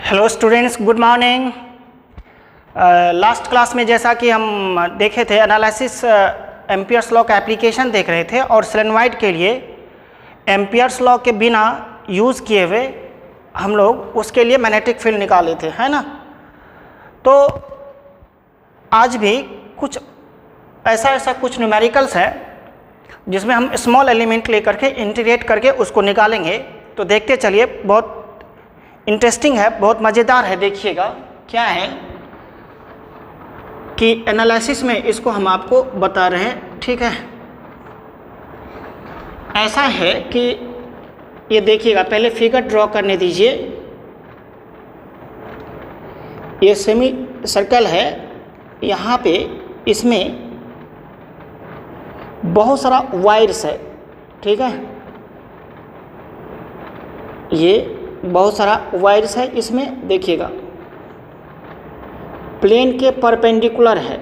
Hello students, good morning. Last class में जैसा कि हम देखे थे एनालिसिस एम्पियर्स लॉ का एप्लीकेशन देख रहे थे और सोलेनोइड के लिए एम्पियर्स लॉ के बिना यूज़ किए हुए हम लोग उसके लिए मैग्नेटिक फील्ड निकाले थे, है ना। तो आज भी कुछ ऐसा कुछ न्यूमेरिकल्स है जिसमें हम स्मॉल एलिमेंट लेकर के इंटीग्रेट करके उसको निकालेंगे। तो देखते चलिए, बहुत इंटरेस्टिंग है, बहुत मज़ेदार है। देखिएगा क्या है कि एनालिसिस में इसको हम आपको बता रहे हैं, ठीक है। ऐसा है कि ये देखिएगा, पहले फिगर ड्रॉ करने दीजिए। ये सेमी सर्कल है, यहाँ पे इसमें बहुत सारा वायर्स है, ठीक है। ये बहुत सारा वायर्स है, इसमें देखिएगा प्लेन के परपेंडिकुलर है,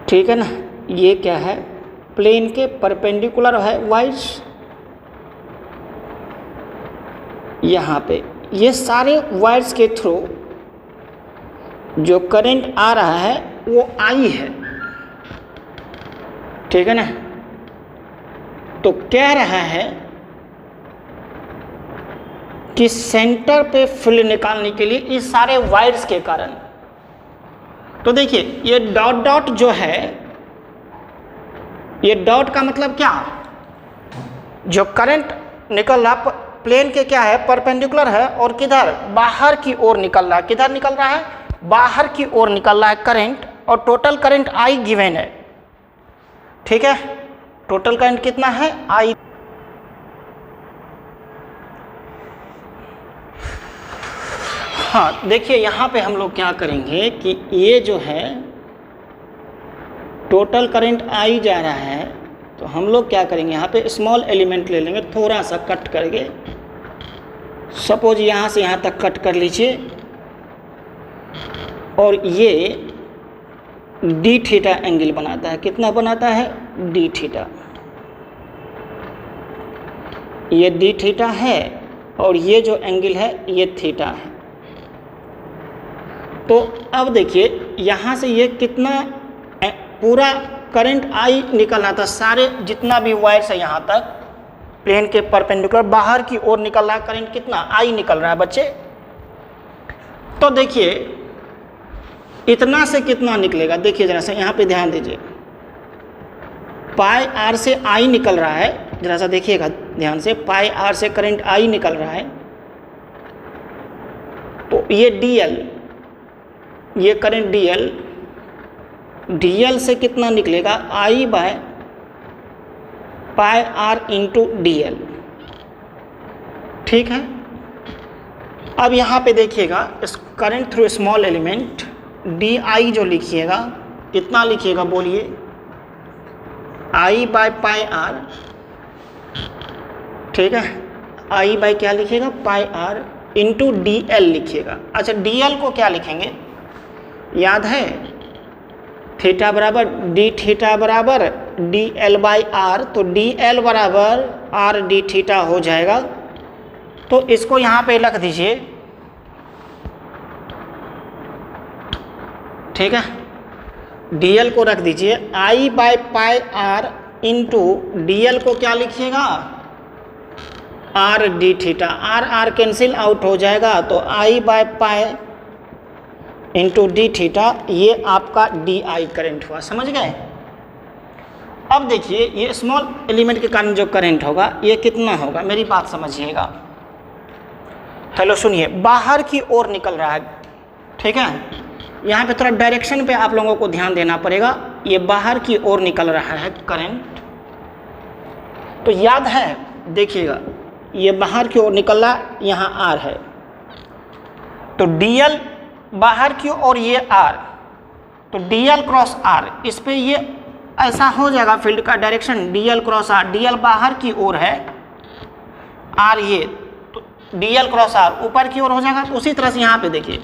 ठीक है ना। ये क्या है, प्लेन के परपेंडिकुलर है वायर्स। यहाँ पे ये सारे वायर्स के थ्रू जो करंट आ रहा है वो आई है, ठीक है ना। तो कह रहा है कि सेंटर पे फील्ड निकालने के लिए इस सारे वायर्स के कारण, तो देखिए ये डॉट डॉट जो है, ये डॉट का मतलब क्या, जो करंट निकल रहा प्लेन के क्या है, परपेंडिकुलर है और किधर, बाहर की ओर निकल रहा है। किधर निकल रहा है, बाहर की ओर निकल रहा है करंट, और टोटल करंट आई गिवन है, ठीक है। टोटल करंट कितना है, आई। हाँ देखिए, यहाँ पे हम लोग क्या करेंगे कि ये जो है टोटल करंट आई जा रहा है, तो हम लोग क्या करेंगे, यहाँ पे स्मॉल एलिमेंट ले लेंगे, थोड़ा सा कट करके। सपोज यहाँ से यहाँ तक कट कर लीजिए, और ये डी थीटा एंगल बनाता है। कितना बनाता है, डी थीटा। ये डी थीटा है और ये जो एंगल है ये थीटा है। तो अब देखिए यहाँ से ये कितना पूरा करंट आई निकलना था, सारे जितना भी वायर्स है यहाँ तक प्लेन के परपेंडिकुलर बाहर की ओर निकल रहा है करंट, कितना आई निकल रहा है बच्चे। तो देखिए इतना से कितना निकलेगा, देखिए जरा सा यहाँ पे ध्यान दीजिए, पाई आर से आई निकल रहा है, जरा सा देखिएगा ध्यान से, पाई आर से करंट आई निकल रहा है। तो ये डीएल, ये करंट डीएल, डीएल से कितना निकलेगा, I by pi R into DL, ठीक है। अब यहाँ पे देखिएगा इस current through small element D I जो लिखिएगा, कितना लिखिएगा बोलिए, आई बाय पाई आर, ठीक है। आई बाय क्या लिखिएगा, पाई आर इंटू डी एल लिखिएगा। अच्छा डी एल को क्या लिखेंगे, याद है, थीटा बराबर डी थीटा बराबर डी एल बाई आर, तो डी एल बराबर आर डी थीटा हो जाएगा। तो इसको यहाँ पे रख दीजिए, ठीक है। डी एल को रख दीजिए, I by pi R into D L को क्या लिखिएगा, R D theta. R R cancel out हो जाएगा, तो I by pi into D theta, ये आपका डी आई करंट हुआ, समझ गए। अब देखिए ये स्मॉल एलिमेंट के कारण जो करंट होगा ये कितना होगा, मेरी बात समझिएगा। हेलो सुनिए, बाहर की ओर निकल रहा है, ठीक है। यहाँ पे थोड़ा डायरेक्शन पे आप लोगों को ध्यान देना पड़ेगा, ये बाहर की ओर निकल रहा है करंट। तो याद है, देखिएगा ये बाहर की ओर निकल रहा, यहाँ आर है, तो डीएल बाहर की ओर ये आर, तो डीएल क्रॉस आर, इस पे ये ऐसा हो जाएगा फील्ड का direction, DL cross R. DL बाहर की ओर है, आर ये, तो डीएल क्रॉस आर ऊपर की ओर हो जाएगा। तो उसी तरह से यहाँ पे देखिए,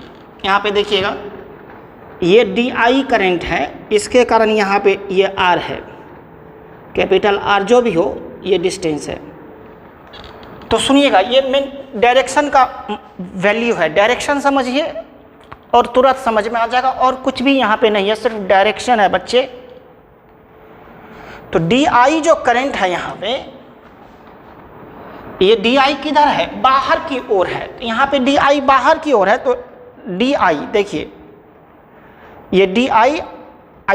यहाँ पे देखिएगा ये डी आई करंट है, इसके कारण यहाँ पे ये आर है, कैपिटल आर जो भी हो, ये डिस्टेंस है। तो सुनिएगा, ये डायरेक्शन का वैल्यू है, डायरेक्शन समझिए और तुरंत समझ में आ जाएगा, और कुछ भी यहाँ पे नहीं है, सिर्फ डायरेक्शन है बच्चे। तो DI जो करंट है यहाँ पे, ये DI किधर है, बाहर की ओर है, तो यहाँ पे DI बाहर की ओर है, तो DI देखिए ये DI,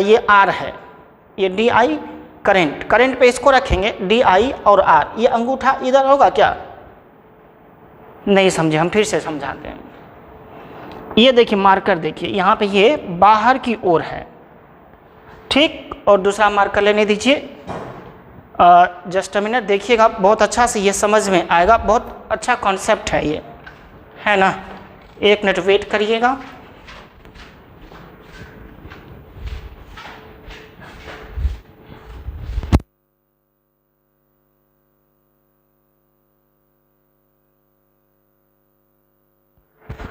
ये R है, ये DI करंट, करंट पे इसको रखेंगे DI और R, ये अंगूठा इधर होगा क्या, नहीं समझे, हम फिर से समझाते हैं। ये देखिए मार्कर देखिए, यहाँ पे ये बाहर की ओर है, ठीक, और दूसरा मार्कर लेने दीजिए, जस्ट अ मिनट, देखिएगा बहुत अच्छा से ये समझ में आएगा, बहुत अच्छा कॉन्सेप्ट है ये, है ना, एक मिनट वेट करिएगा।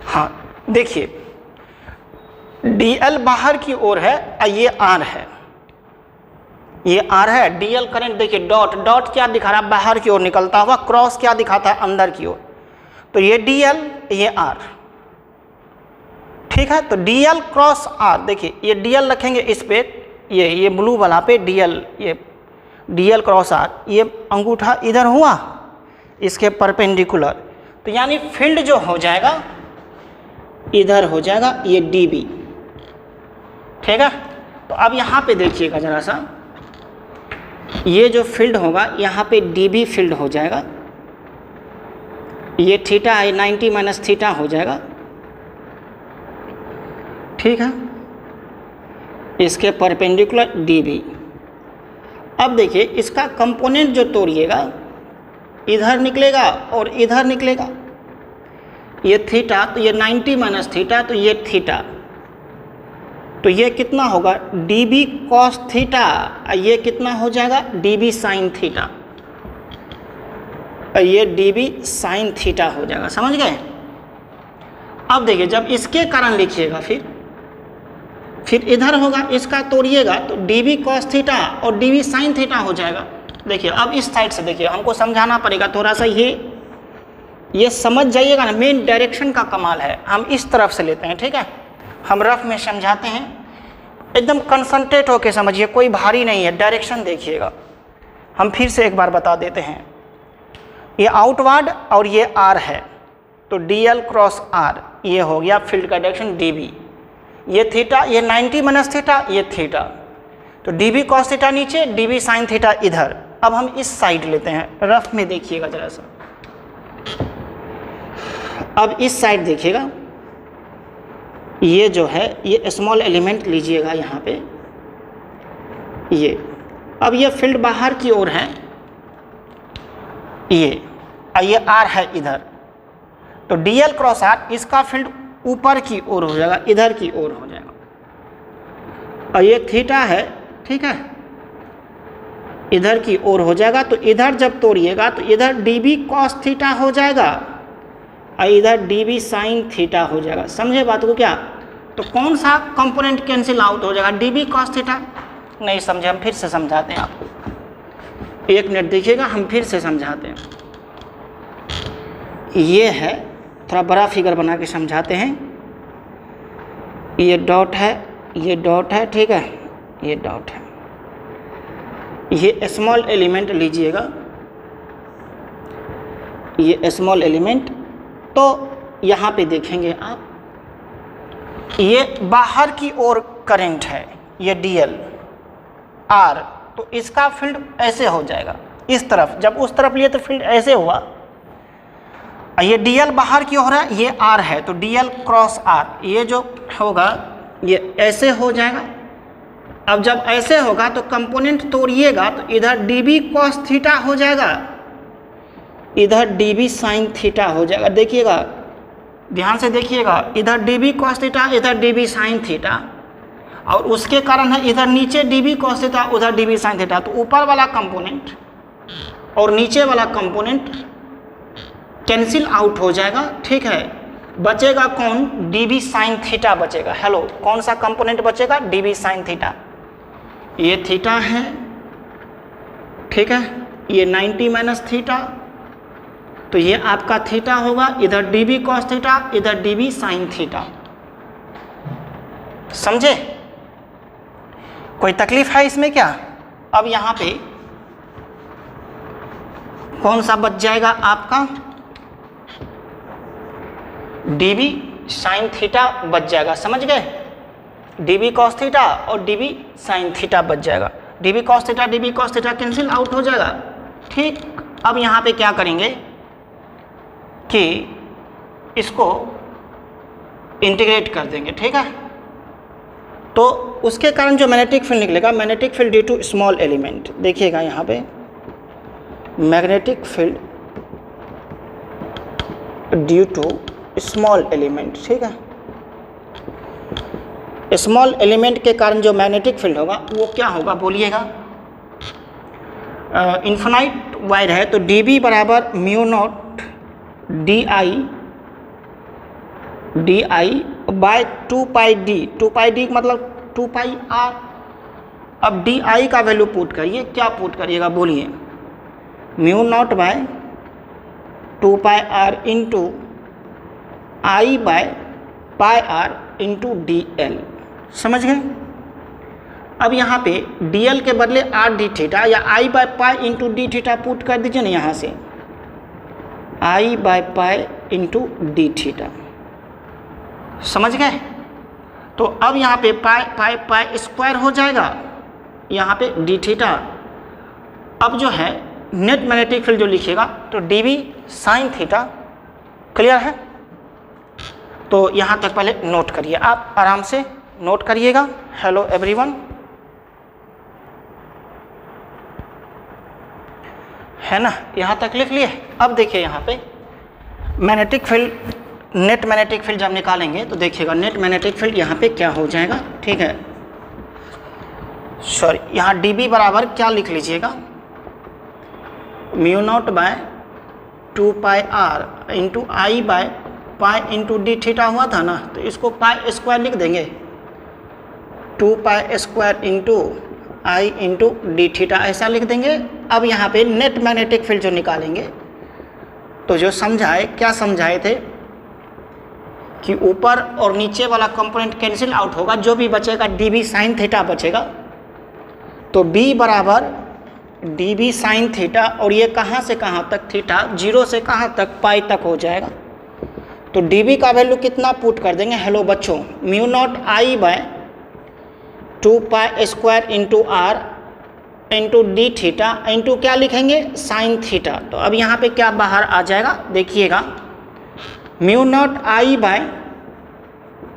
हाँ देखिए, DL बाहर की ओर है, ये R है, ये R है, DL करंट देखिए, डॉट डॉट क्या दिखा रहा है, बाहर की ओर निकलता हुआ, क्रॉस क्या दिखाता है, अंदर की ओर, तो ये DL, ये R, ठीक है। तो DL क्रॉस R, देखिए ये DL रखेंगे इस पे, ये ब्लू वाला पे DL, ये DL क्रॉस R, ये अंगूठा इधर हुआ इसके परपेंडिकुलर, तो यानी फील्ड जो हो जाएगा इधर हो जाएगा, ये DB, ठीक है। तो अब यहाँ पे देखिएगा जरा सा, ये जो फील्ड होगा यहाँ पे DB फील्ड हो जाएगा, ये थीटा है 90 माइनस थीटा हो जाएगा, ठीक है, इसके परपेंडिकुलर DB। अब देखिए इसका कंपोनेंट जो तोड़िएगा, इधर निकलेगा और इधर निकलेगा, ये थीटा, तो ये 90 माइनस थीटा, तो ये थीटा, तो ये कितना होगा DB कॉस थीटा, ये कितना हो जाएगा DB साइन थीटा, ये DB साइन थीटा हो जाएगा, समझ गए। अब देखिए जब इसके कारण लिखिएगा, फिर इधर होगा, इसका तोड़िएगा तो DB कॉस थीटा और DB साइन थीटा हो जाएगा। देखिए अब इस साइड से देखिए, हमको समझाना पड़ेगा थोड़ा सा, ये समझ जाइएगा ना, मेन डायरेक्शन का कमाल है, हम इस तरफ से लेते हैं, ठीक है, हम रफ में समझाते हैं, एकदम कंसंट्रेट होके समझिए, कोई भारी नहीं है, डायरेक्शन देखिएगा। हम फिर से एक बार बता देते हैं, ये आउटवर्ड और ये R है, तो DL क्रॉस R, ये हो गया फील्ड का डायरेक्शन DB, ये थीटा, ये 90 माइनस थीटा, ये थीटा, तो DB कॉस थीटा नीचे, DB साइन थीटा इधर। अब हम इस साइड लेते हैं, रफ में देखिएगा जरा सा, अब इस साइड देखिएगा, ये जो है ये स्मॉल एलिमेंट लीजिएगा यहाँ पे, ये, अब ये फील्ड बाहर की ओर है, ये R है इधर, तो DL क्रॉस R, इसका फील्ड ऊपर की ओर हो जाएगा, इधर की ओर हो जाएगा, और ये थीटा है, ठीक है, इधर की ओर हो जाएगा, तो इधर जब तोड़िएगा तो इधर DB कॉस थीटा हो जाएगा और इधर DB साइन थीटा हो जाएगा, समझे बात को क्या। तो कौन सा कंपोनेंट कैंसिल आउट हो जाएगा, DB कॉस थीटा, नहीं समझे, हम फिर से समझाते हैं आपको, एक मिनट देखिएगा, हम फिर से समझाते हैं। ये है, थोड़ा बड़ा फिगर बना के समझाते हैं, ये डॉट है, ये डॉट है, ठीक है, ये डॉट है, ये स्मॉल एलिमेंट लीजिएगा, ये स्मॉल एलिमेंट, तो यहाँ पे देखेंगे आप, ये बाहर की ओर करंट है, ये DL R, तो इसका फील्ड ऐसे हो जाएगा इस तरफ, जब उस तरफ लिए तो फील्ड ऐसे हुआ, ये DL बाहर की ओर है, ये R है, तो DL क्रॉस R, ये जो होगा ये ऐसे हो जाएगा। अब जब ऐसे होगा तो कंपोनेंट तोड़िएगा तो इधर DB कॉस थीटा हो जाएगा, इधर DB साइन थीटा हो जाएगा, देखिएगा ध्यान से देखिएगा, इधर DB कॉस थीटा, इधर DB साइन थीटा, और उसके कारण है इधर नीचे DB कॉस थीटा, उधर DB साइन थीटा, तो ऊपर वाला कंपोनेंट और नीचे वाला कंपोनेंट कैंसिल आउट हो जाएगा, ठीक है, बचेगा कौन, DB साइन थीटा बचेगा। हेलो, कौन सा कंपोनेंट बचेगा, DB साइन थीटा, ये थीटा है, ठीक है, ये 90 माइनस थीटा तो ये आपका थीटा होगा, इधर डी बी कॉस थीटा, इधर डी बी साइन थीटा। समझे? कोई तकलीफ है इसमें क्या? अब यहाँ पे कौन सा बच जाएगा आपका? डी बी साइन थीटा बच जाएगा, समझ गए? डी बी कॉस थीटा और डी बी साइन थीटा बच जाएगा। D B cos theta cancel out हो जाएगा। ठीक, अब यहाँ पे क्या करेंगे कि इसको इंटीग्रेट कर देंगे, ठीक है? तो उसके कारण जो मैग्नेटिक फील्ड निकलेगा, magnetic field due to small element, देखिएगा यहाँ पे magnetic field due to small element, ठीक है? स्मॉल एलिमेंट के कारण जो मैग्नेटिक फील्ड होगा वो क्या होगा बोलिएगा? इन्फिनाइट वायर है तो डी बी बराबर mu naught D I by 2 pi D मतलब 2 पाई आर। अब डी आई का वैल्यू पुट करिए, क्या पुट करिएगा बोलिए? Mu naught by 2 pi R into I by pi R into D L. समझ गए? अब यहाँ पे डी एल के बदले आर डी थीटा या I by pi into D theta put कर दीजिए ना, यहाँ से I by pi into D theta. समझ गए? तो अब यहाँ पे पाई स्क्वायर हो जाएगा, यहाँ पे डी थीटा। अब जो है नेट मैग्नेटिक फील्ड जो लिखिएगा तो D B sine theta. Clear है? तो यहाँ तक पहले नोट करिए, आप आराम से नोट करिएगा। हेलो एवरीवन, है ना? यहाँ तक लिख लिए। अब देखिए यहाँ पे magnetic field, net magnetic field जब निकालेंगे तो देखिएगा नेट मैग्नेटिक फील्ड यहाँ पे क्या हो जाएगा, ठीक है? सॉरी, यहाँ डी बी बराबर क्या लिख लीजिएगा? Mu naught by 2 pi R into I by pi into D theta हुआ था ना, तो इसको पाई स्क्वायर लिख देंगे, 2 पाई स्क्वायर इंटू आई इंटू डी थीटा, ऐसा लिख देंगे। अब यहाँ पे नेट मैग्नेटिक फील्ड जो निकालेंगे तो जो समझाए, क्या समझाए थे कि ऊपर और नीचे वाला कंपोनेंट कैंसिल आउट होगा, जो भी बचेगा डी बी साइन थीटा बचेगा। तो बी बराबर डी बी साइन थीटा, और ये कहाँ से कहाँ तक थीटा, 0 से कहाँ तक, पाई तक हो जाएगा। तो डी बी का वैल्यू कितना पुट कर देंगे? हेलो बच्चों, mu naught I by 2 pi square into R into D theta into क्या लिखेंगे? Sine theta. तो अब यहाँ पे क्या बाहर आ जाएगा देखिएगा, mu naught I by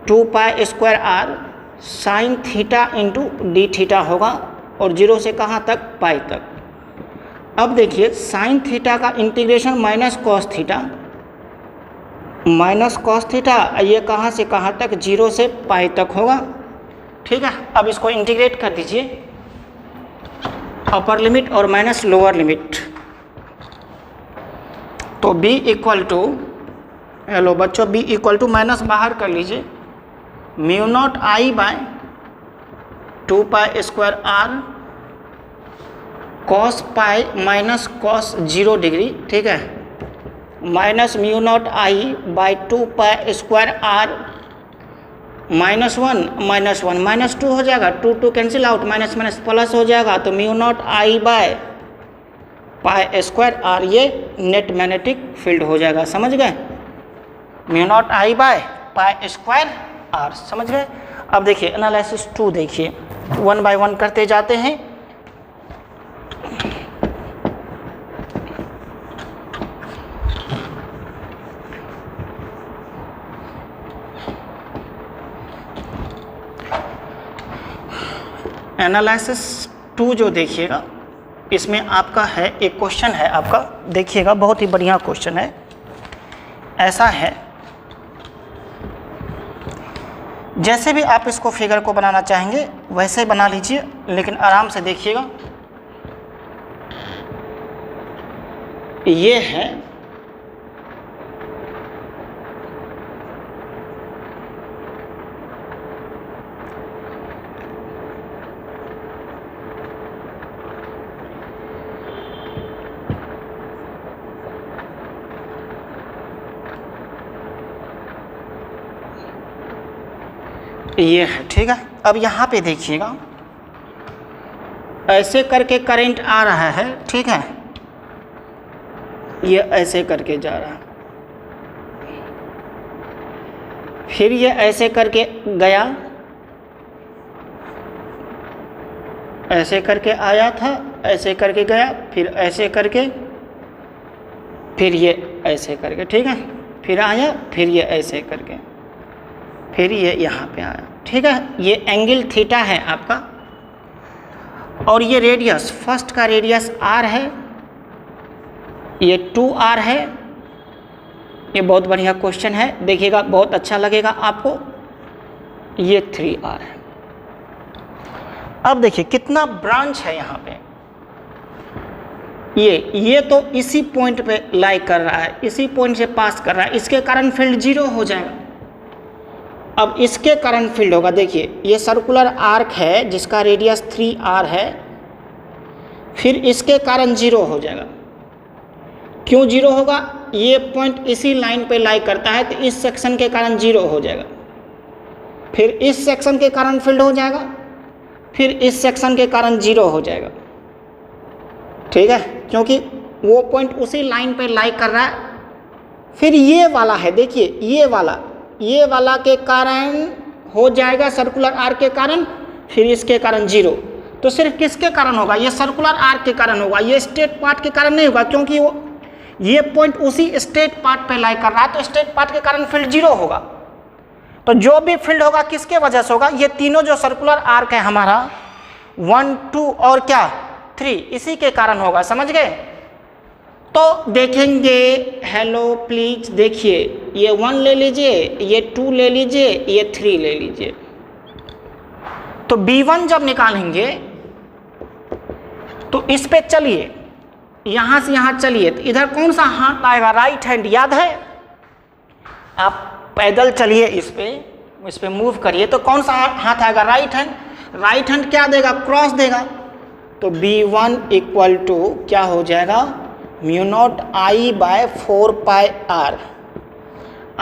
2 pi square R sine theta into D theta होगा, और 0 से कहाँ तक? पाई तक। अब देखिए साइन थीटा का इंटीग्रेशन माइनस कॉस थीटा, ये कहाँ से कहाँ तक? 0 से पाई तक होगा, ठीक है? अब इसको इंटीग्रेट कर दीजिए, अपर लिमिट और माइनस लोअर लिमिट। तो b इक्वल टू, हेलो बच्चों, b इक्वल टू माइनस बाहर कर लीजिए, mu naught I by 2 pi square R cos pi minus cos 0 degree, ठीक है, minus mu naught I by 2 pi square R minus one minus 2 हो जाएगा, 2 cancel out, minus minus plus हो जाएगा। तो mu naught I by pi square are, ये net magnetic field हो जाएगा। समझ गए? Mu naught I by pi square R, समझ गए? अब देखिए एनालिसिस 2 देखिए, 1 बाय 1 करते जाते हैं। एनालिसिस 2 जो देखिएगा, इसमें आपका है एक क्वेश्चन है आपका, देखिएगा बहुत ही बढ़िया क्वेश्चन है। ऐसा है, जैसे भी आप इसको फिगर को बनाना चाहेंगे वैसे बना लीजिए, लेकिन आराम से देखिएगा। ये है ये है, ठीक है। अब यहाँ पे देखिएगा, ऐसे करके करंट आ रहा है, ठीक है, ये ऐसे करके जा रहा है, फिर ये ऐसे करके गया, ऐसे करके आया था, ऐसे करके गया, फिर ऐसे करके, फिर ये ऐसे करके, ठीक है, फिर आया, फिर ये ऐसे करके, फिर ये यहाँ पे आया, ठीक है। ये एंगल थीटा है आपका, और ये रेडियस, फर्स्ट का रेडियस r है, ये 2r है। ये बहुत बढ़िया क्वेश्चन है, देखिएगा, बहुत अच्छा लगेगा आपको। ये 3r है। अब देखिए कितना ब्रांच है यहाँ पे, ये तो इसी पॉइंट पे लाई कर रहा है, इसी पॉइंट से पास कर रहा है, इसके कारण फील्ड 0 हो जाएगा। अब इसके कारण फील्ड होगा, देखिए ये सर्कुलर आर्क है जिसका रेडियस 3r है, फिर इसके कारण 0 हो जाएगा। क्यों 0 होगा? ये पॉइंट इसी लाइन पे लाई करता है, तो इस सेक्शन के कारण 0 हो जाएगा, फिर इस सेक्शन के कारण फील्ड हो जाएगा, फिर इस सेक्शन के कारण 0 हो जाएगा, ठीक है, क्योंकि वो पॉइंट उसी लाइन पे लाई कर रहा है। फिर ये वाला है, देखिए ये वाला के कारण हो जाएगा सर्कुलर आर्क के कारण, फिर इसके कारण 0। तो सिर्फ किसके कारण होगा? ये सर्कुलर आर्क के कारण होगा, ये स्ट्रेट पार्ट के कारण नहीं होगा, क्योंकि वो ये पॉइंट उसी स्ट्रेट पार्ट पे लाई कर रहा है, तो स्ट्रेट पार्ट के कारण फील्ड 0 होगा। तो जो भी फील्ड होगा किसके वजह से होगा? ये तीनों जो सर्कुलर आर्क है हमारा 1, 2 और क्या 3, इसी के कारण होगा, समझ गए? तो देखेंगे, हेलो प्लीज देखिए, ये 1 ले लीजिए, ये 2 ले लीजिए, ये 3 ले लीजिए। तो B1 जब निकालेंगे तो इस पे चलिए, यहां से यहां चलिए, तो इधर कौन सा हाथ आएगा? राइट हैंड, याद है? आप पैदल चलिए, इस पे मूव करिए, तो कौन सा हाथ आएगा? Right hand. राइट हैंड क्या देगा? क्रॉस देगा। तो B1 इक्वल टू क्या हो जाएगा? μ0I/4πr,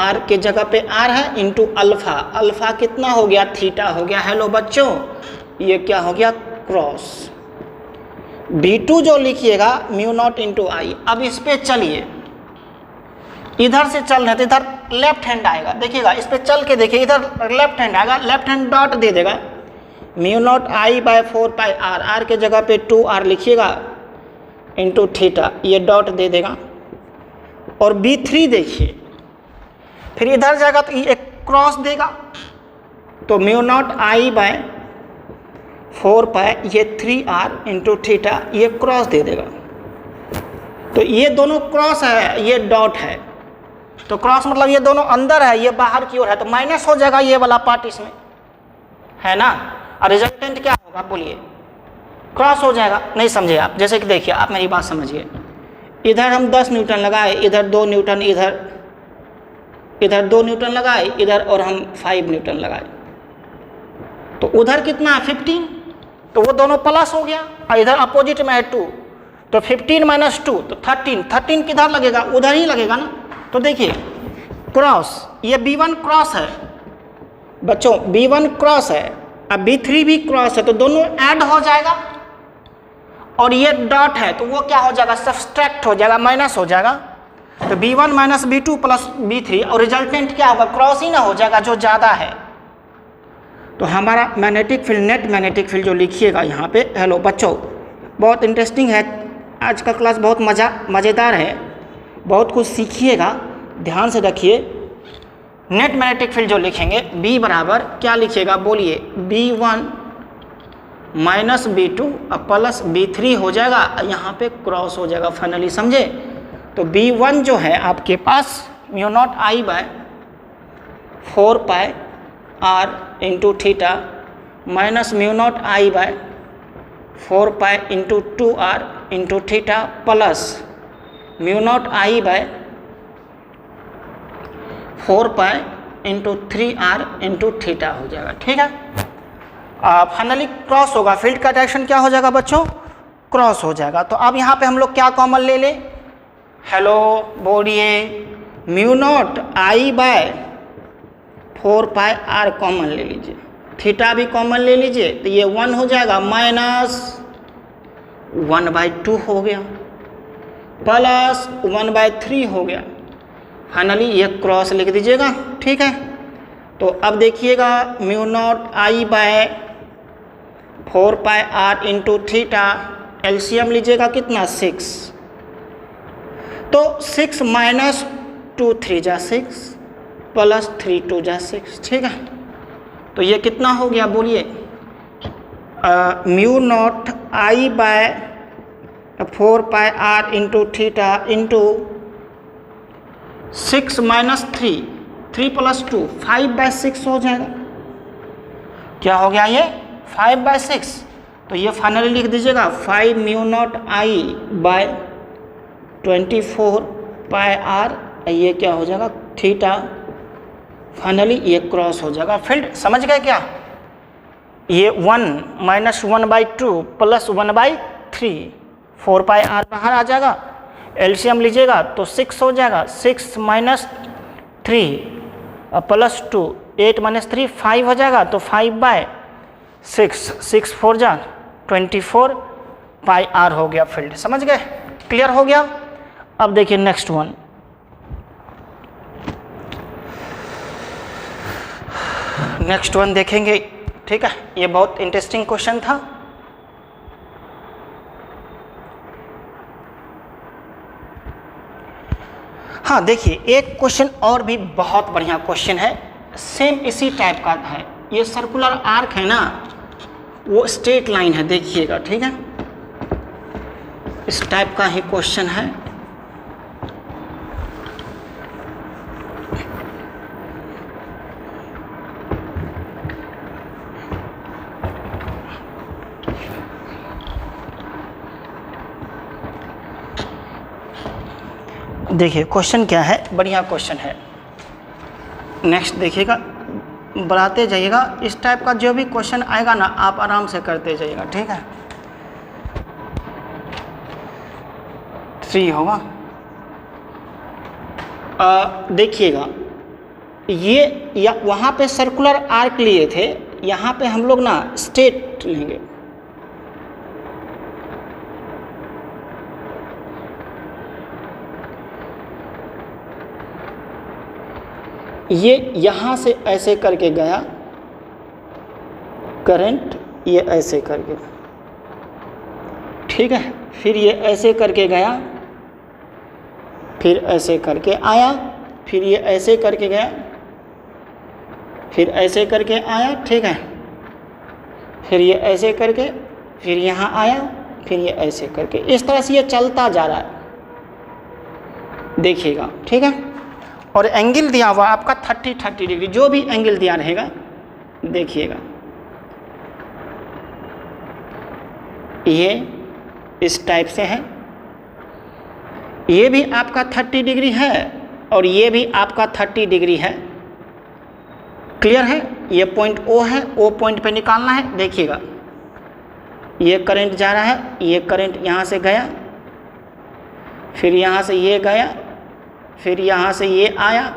r के जगह पे r है, इंटू अल्फा, अल्फा कितना हो गया? थीटा हो गया। हेलो बच्चों, ये क्या हो गया? क्रॉस। B2 जो लिखिएगा μ0 इंटू आई। अब इस पे चलिए, इधर से चल रहे तो इधर लेफ्ट हैंड आएगा, देखिएगा, इस पे चल के देखिए, इधर लेफ्ट हैंड आएगा, लेफ्ट हैंड डॉट दे देगा, μ0I/4πr, r के जगह पे 2r लिखिएगा, इंटू थीटा, ये डॉट दे देगा। और B3 देखिए, फिर इधर जाएगा तो ये एक क्रॉस देगा, तो μ0I/4π, ये 3r इंटू थीटा, ये क्रॉस दे देगा। तो ये दोनों क्रॉस है, ये डॉट है, तो क्रॉस मतलब ये दोनों अंदर है, ये बाहर की ओर है, तो माइनस हो जाएगा ये वाला पार्ट इसमें, है ना? और रिजल्टेंट क्या होगा बोलिए? क्रॉस हो जाएगा। नहीं समझे आप? जैसे कि देखिए, आप मेरी बात समझिए, इधर हम 10 न्यूटन लगाए, इधर 2 न्यूटन, इधर 2 न्यूटन लगाए, इधर और हम 5 न्यूटन लगाए, तो उधर कितना है? 15, तो वो दोनों प्लस हो गया, और इधर अपोजिट में है 2, तो 15 - 2 तो 13, 13 किधर लगेगा? उधर ही लगेगा ना। तो देखिए क्रॉस, ये B1 क्रॉस है बच्चों, B1 क्रॉस है, अब B3 भी क्रॉस है, तो दोनों ऐड हो जाएगा, और ये डॉट है तो वो क्या हो जाएगा? सब्सट्रैक्ट हो जाएगा, माइनस हो जाएगा। तो B1 - B2 प्लस B3, और रिजल्टेंट क्या होगा? क्रॉस ही ना हो जाएगा, जो ज़्यादा है। तो हमारा magnetic field, net magnetic field जो लिखिएगा यहाँ पे, हेलो बच्चों, बहुत इंटरेस्टिंग है, आज का क्लास बहुत मज़ेदार है, बहुत कुछ सीखिएगा, ध्यान से रखिए। नेट मैग्नेटिक फील्ड जो लिखेंगे, B बराबर क्या लिखिएगा बोलिए? B1 - B2 प्लस B3 हो जाएगा, यहाँ पे क्रॉस हो जाएगा फाइनली, समझे? तो B1 जो है आपके पास μ0I/4πr into theta minus μ0I/4π into 2r into theta plus μ0I/4π into 3r into theta हो जाएगा, ठीक है? फाइनली क्रॉस होगा, फील्ड का डायरेक्शन क्या हो जाएगा बच्चों? क्रॉस हो जाएगा। तो अब यहाँ पे हम लोग क्या कॉमन ले लें? हेलो बोलिए, μ0I/4πr कॉमन ले लीजिए, थीटा भी कॉमन ले लीजिए तो ये 1 हो जाएगा, -1/2 हो गया, प्लस 1/3 हो गया। फाइनली ये क्रॉस लिख दीजिएगा, ठीक है। तो अब देखिएगा μ0I/4πr इंटू थीटा, एलसीएम लीजिएगा कितना 6, तो 6 - 2 3 जा 6 प्लस 3 2 जा 6, ठीक है। तो ये कितना हो गया बोलिए, μ0I/4πr इंटू थीटा इंटू 6 - 3 3 + 2 5/6 हो जाएगा। क्या हो गया ये 5/6। तो ये फाइनली लिख दीजिएगा 5 μ0I/24πr, ये क्या हो जाएगा थीटा, फाइनली ये क्रॉस हो जाएगा। फील्ड समझ गए क्या? ये 1 - 1/2 प्लस 1/3 4πr बाहर आ जाएगा, एलसीएम लीजिएगा तो 6 हो जाएगा, 6 - 3 प्लस 2 8 - 3 5 हो जाएगा, तो 5/6 6 4 जा 24πr हो गया। फील्ड समझ गए, क्लियर हो गया। अब देखिए नेक्स्ट वन, देखेंगे, ठीक है। ये बहुत इंटरेस्टिंग क्वेश्चन था। हाँ देखिए, एक क्वेश्चन और भी बहुत बढ़िया क्वेश्चन है, सेम इसी टाइप का है। ये सर्कुलर आर्क है ना, वो स्ट्रेट लाइन है, देखिएगा, ठीक है। इस टाइप का ही क्वेश्चन है। देखिए क्वेश्चन क्या है, बढ़िया क्वेश्चन है। नेक्स्ट देखिएगा, बढ़ाते जाइएगा। इस टाइप का जो भी क्वेश्चन आएगा ना, आप आराम से करते जाइएगा, ठीक है। 3 होगा। देखिएगा, ये या वहाँ पे सर्कुलर आर्क लिए थे, यहाँ पे हम लोग ना स्ट्रेट लेंगे। ये यहाँ से ऐसे करके गया करंट, ये ऐसे करके, ठीक है। फिर ये ऐसे करके गया, फिर ऐसे करके आया, फिर ये ऐसे करके गया, फिर ऐसे करके आया, ठीक है। फिर ये ऐसे करके, फिर यहाँ आया, फिर ये ऐसे करके, इस तरह से ये चलता जा रहा है, देखिएगा, ठीक है। और एंगल दिया हुआ आपका 30 डिग्री, जो भी एंगल दिया रहेगा देखिएगा, ये इस टाइप से है, ये भी आपका 30 डिग्री है और ये भी आपका 30 डिग्री है। क्लियर है? ये पॉइंट O है, O पॉइंट पे निकालना है। देखिएगा, ये करंट जा रहा है, ये करंट यहाँ से गया, फिर यहाँ से ये गया, फिर यहाँ से ये आया,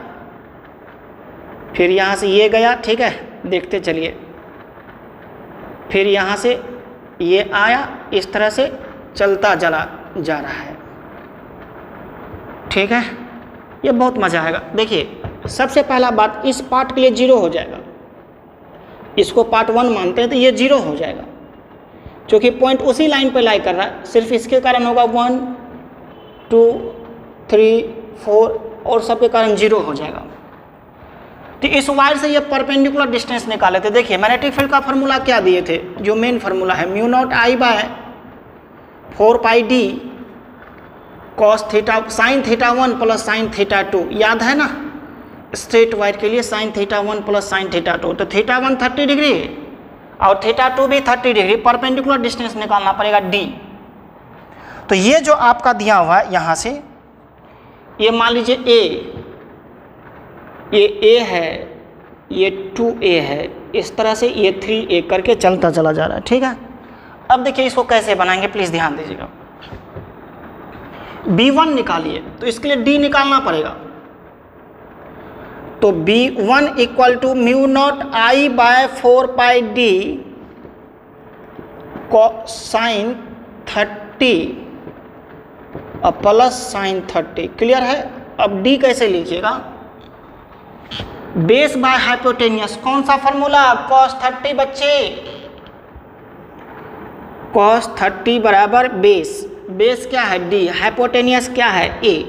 फिर यहाँ से ये गया, ठीक है, देखते चलिए। फिर यहाँ से ये आया, इस तरह से चलता चला जा रहा है, ठीक है। ये बहुत मज़ा आएगा। देखिए, सबसे पहला बात, इस पार्ट के लिए 0 हो जाएगा, इसको पार्ट 1 मानते हैं तो ये 0 हो जाएगा, क्योंकि पॉइंट उसी लाइन पे लाई कर रहा है। सिर्फ इसके कारण होगा 1 2 3 4 और सबके कारण 0 हो जाएगा। तो इस वायर से ये परपेंडिकुलर डिस्टेंस निकाले थे। देखिए, मैग्नेटिक फील्ड का फार्मूला क्या दिए थे, जो मेन फार्मूला है μ0I/4πd cos theta sin θ1 plus sin θ2, याद है ना? स्ट्रेट वायर के लिए sin θ1 प्लस sin θ2, तो θ1 30 डिग्री और θ2 भी 30 डिग्री, परपेंडिकुलर डिस्टेंस निकालना पड़ेगा d। तो ये जो आपका दिया हुआ है यहाँ से, ये मान लीजिए A, ये A है, ये 2A है, इस तरह से ये 3A करके चलता चला जा रहा है, ठीक है। अब देखिए इसको कैसे बनाएंगे, प्लीज़ ध्यान दीजिएगा। B1 निकालिए, तो इसके लिए D निकालना पड़ेगा। तो B1 equal to mu naught I by 4 pi D sine 30 और प्लस साइन 30। क्लियर है। अब D कैसे लीजिएगा, बेस बाय हाइपोटेनियस। कौन सा फॉर्मूला, cos 30 बच्चे, cos 30 बराबर बेस, बेस क्या है D, हाइपोटेनियस क्या है A,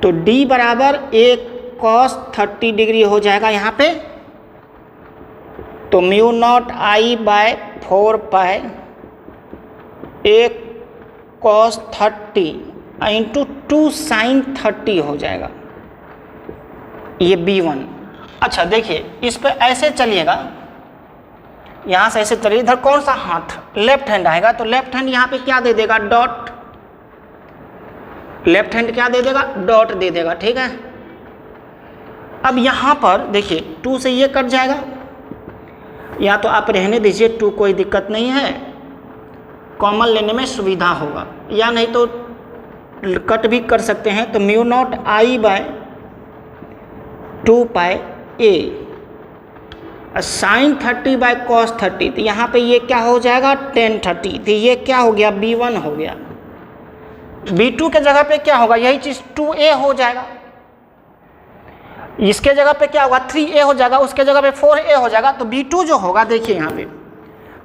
तो D बराबर एक cos 30 डिग्री हो जाएगा यहाँ पे। तो म्यू नॉट आई बाय 4 पाई एक cos 30 इंटू 2 साइन 30 हो जाएगा, ये B1। अच्छा देखिए इस पे ऐसे चलिएगा, यहाँ से ऐसे चलिए, इधर कौन सा हाथ, लेफ्ट हैंड आएगा, तो लेफ्ट हैंड यहाँ पे क्या दे देगा, डॉट, लेफ्ट हैंड क्या दे देगा, डॉट दे देगा, ठीक है। अब यहाँ पर देखिए 2 से ये कट जाएगा, या तो आप रहने दीजिए 2, कोई दिक्कत नहीं है, कॉमन लेने में सुविधा होगा, या नहीं तो कट भी कर सकते हैं। तो mu naught I by 2 pi A sine 30 by cos 30, तो यहाँ पे ये क्या हो जाएगा, टेन 30, तो ये क्या हो गया, B1 हो गया। B2 के जगह पे क्या होगा, यही चीज़ 2a हो जाएगा, इसके जगह पे क्या होगा 3a हो जाएगा, उसके जगह पे 4a हो जाएगा। तो B2 जो होगा, देखिए यहाँ पे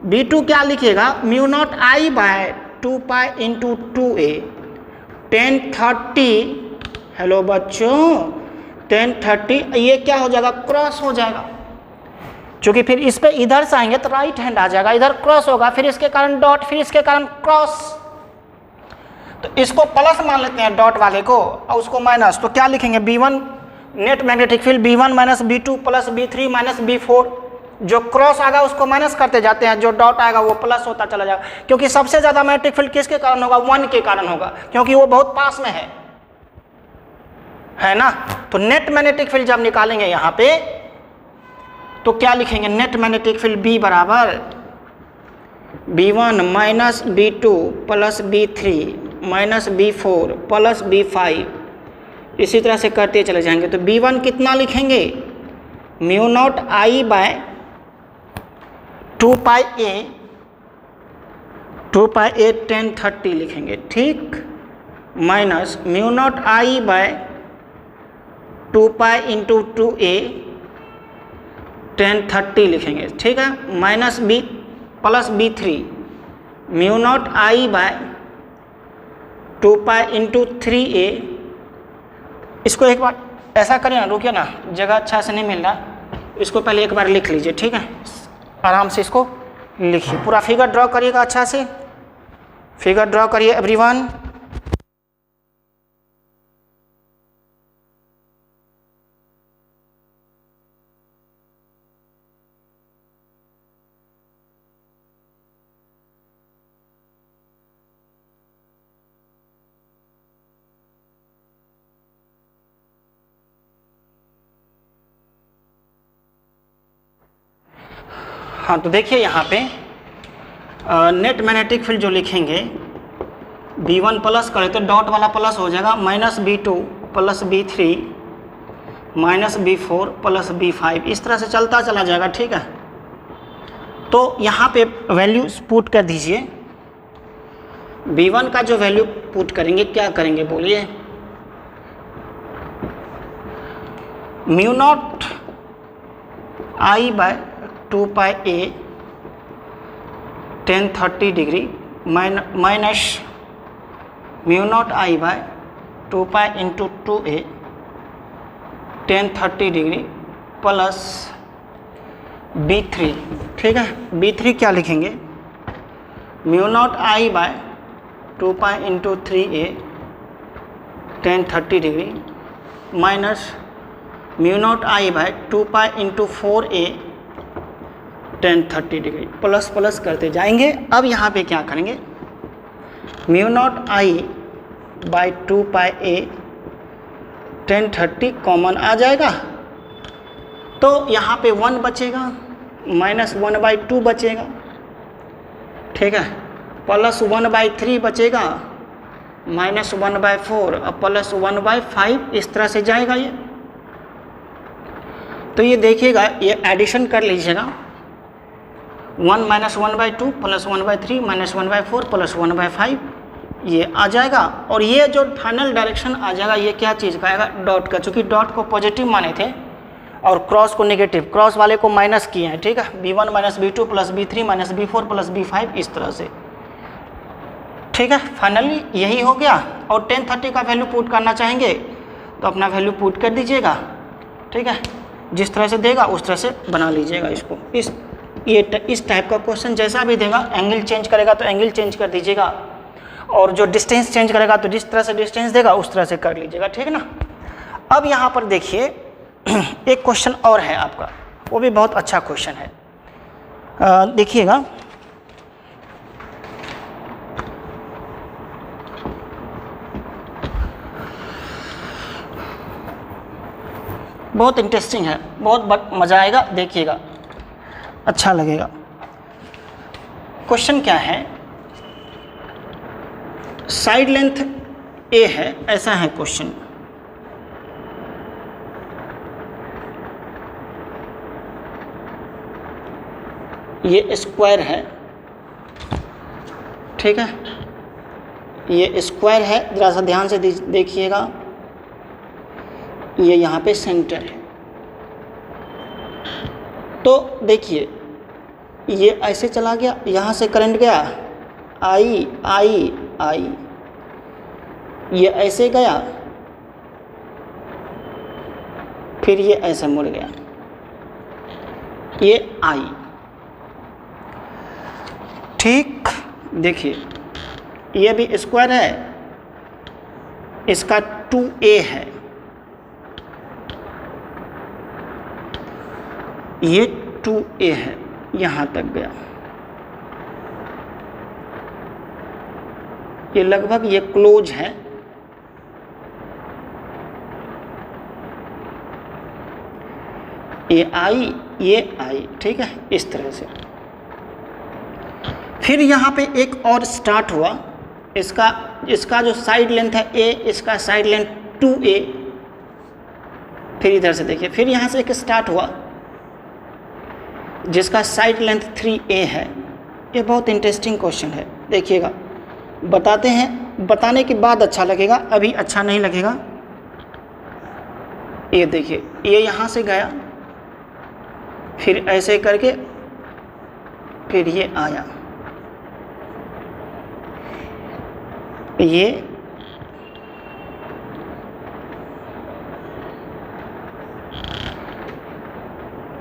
B2 क्या लिखिएगा, mu naught I by 2 pi into 2a tan 30, hello बच्चों, टेन 30, ये क्या हो जाएगा, क्रॉस हो जाएगा, क्योंकि फिर इस पे इधर से आएंगे तो राइट हैंड आ जाएगा, इधर क्रॉस होगा, फिर इसके कारण डॉट, फिर इसके कारण क्रॉस, तो इसको प्लस मान लेते हैं डॉट वाले को और उसको माइनस, तो क्या लिखेंगे, B1 net magnetic field B1 minus B2 plus B3 minus B4, जो क्रॉस आएगा उसको माइनस करते जाते हैं, जो डॉट आएगा वो प्लस होता चला जाएगा, क्योंकि सबसे ज़्यादा मैग्नेटिक फील्ड किसके कारण होगा, 1 के कारण होगा, क्योंकि वो बहुत पास में है ना। तो नेट मैग्नेटिक फील्ड जब निकालेंगे यहाँ पे तो क्या लिखेंगे, नेट मैग्नेटिक फील्ड B बराबर B1 minus B2 plus B3 minus B4 plus B5, इसी तरह से करते चले जाएंगे। तो B1 कितना लिखेंगे, mu naught I by 2 pi A tan 30 लिखेंगे, ठीक, minus mu naught I by 2 pi into 2a tan 30 लिखेंगे, ठीक है, minus B plus B3 mu naught I by 2 pi into 3a। इसको एक बार ऐसा करिए ना, रुकिए ना, जगह अच्छा से नहीं मिल रहा, इसको पहले एक बार लिख लीजिए, ठीक है, आराम से इसको लिखिए, पूरा फिगर ड्रॉ करिएगा, अच्छा से फिगर ड्रॉ करिए एवरीवन। हाँ तो देखिए यहाँ पे नेट मैग्नेटिक फील्ड जो लिखेंगे, B1 प्लस करें तो डॉट वाला प्लस हो जाएगा, minus B2 plus B3 minus B4 plus B5, इस तरह से चलता चला जाएगा, ठीक है। तो यहाँ पे वैल्यू पुट कर दीजिए, B1 का जो वैल्यू पुट करेंगे क्या करेंगे बोलिए, mu naught I by 2 pi A tan 30 degree minus mu naught I by 2 pi into 2a tan 30 degree plus B3, ठीक है। B3 क्या लिखेंगे, mu naught I by 2 pi into 3a tan 30 degree minus mu naught I by 2 pi into 4a tan 30 degree, plus plus करते जाएंगे। अब यहाँ पे क्या करेंगे, mu naught I by 2 pi A tan 30 common आ जाएगा, तो यहाँ पे 1 बचेगा, माइनस 1/2 बचेगा, ठीक है, प्लस 1/3 बचेगा, माइनस 1/4 और प्लस 1/5, इस तरह से जाएगा ये, तो ये देखिएगा, ये एडिशन कर लीजिएगा, 1 - 1/2 + 1/3 - 1/4 + 1/5 ये आ जाएगा। और ये जो फाइनल डायरेक्शन आ जाएगा ये क्या चीज़ का आएगा, डॉट का, चूँकि डॉट को पॉजिटिव माने थे और क्रॉस को नेगेटिव, क्रॉस वाले को माइनस किए हैं, ठीक है, b1 - b2 + b3 - b4 + b5 इस तरह से, ठीक है। फाइनली यही हो गया। और 1030 का वैल्यू पुट करना चाहेंगे तो अपना वैल्यू पुट कर दीजिएगा, ठीक है, जिस तरह से देगा उस तरह से बना लीजिएगा इसको। इस टाइप का क्वेश्चन जैसा भी देगा, एंगल चेंज करेगा तो एंगल चेंज कर दीजिएगा, और जो डिस्टेंस चेंज करेगा तो जिस तरह से डिस्टेंस देगा उस तरह से कर लीजिएगा, ठीक है ना। अब यहाँ पर देखिए एक क्वेश्चन और है आपका, वो भी बहुत अच्छा क्वेश्चन है, देखिएगा। बहुत इंटरेस्टिंग है, बहुत मज़ा आएगा, देखिएगा, अच्छा लगेगा। क्वेश्चन क्या है, साइड लेंथ ए है, ऐसा है क्वेश्चन। ये स्क्वायर है, ठीक है, ये स्क्वायर है, जरा सा ध्यान से देखिएगा, ये यहाँ पे सेंटर है। तो देखिए ये ऐसे चला गया, यहाँ से करंट गया आई आई आई, ये ऐसे गया, फिर ये ऐसे मुड़ गया, ये आई, ठीक। देखिए ये भी स्क्वायर है, इसका 2a है, ये 2a है, यहाँ तक गया, ये लगभग ये क्लोज है, ये आई, ठीक है, इस तरह से। फिर यहाँ पे एक और स्टार्ट हुआ, इसका जो साइड लेंथ है a, इसका साइड लेंथ 2a, फिर इधर से देखिए, फिर यहाँ से एक स्टार्ट हुआ जिसका साइड लेंथ 3a है। ये बहुत इंटरेस्टिंग क्वेश्चन है, देखिएगा, बताते हैं, बताने के बाद अच्छा लगेगा, अभी अच्छा नहीं लगेगा। ये देखिए, ये यहाँ से गया, फिर ऐसे करके, फिर ये आया,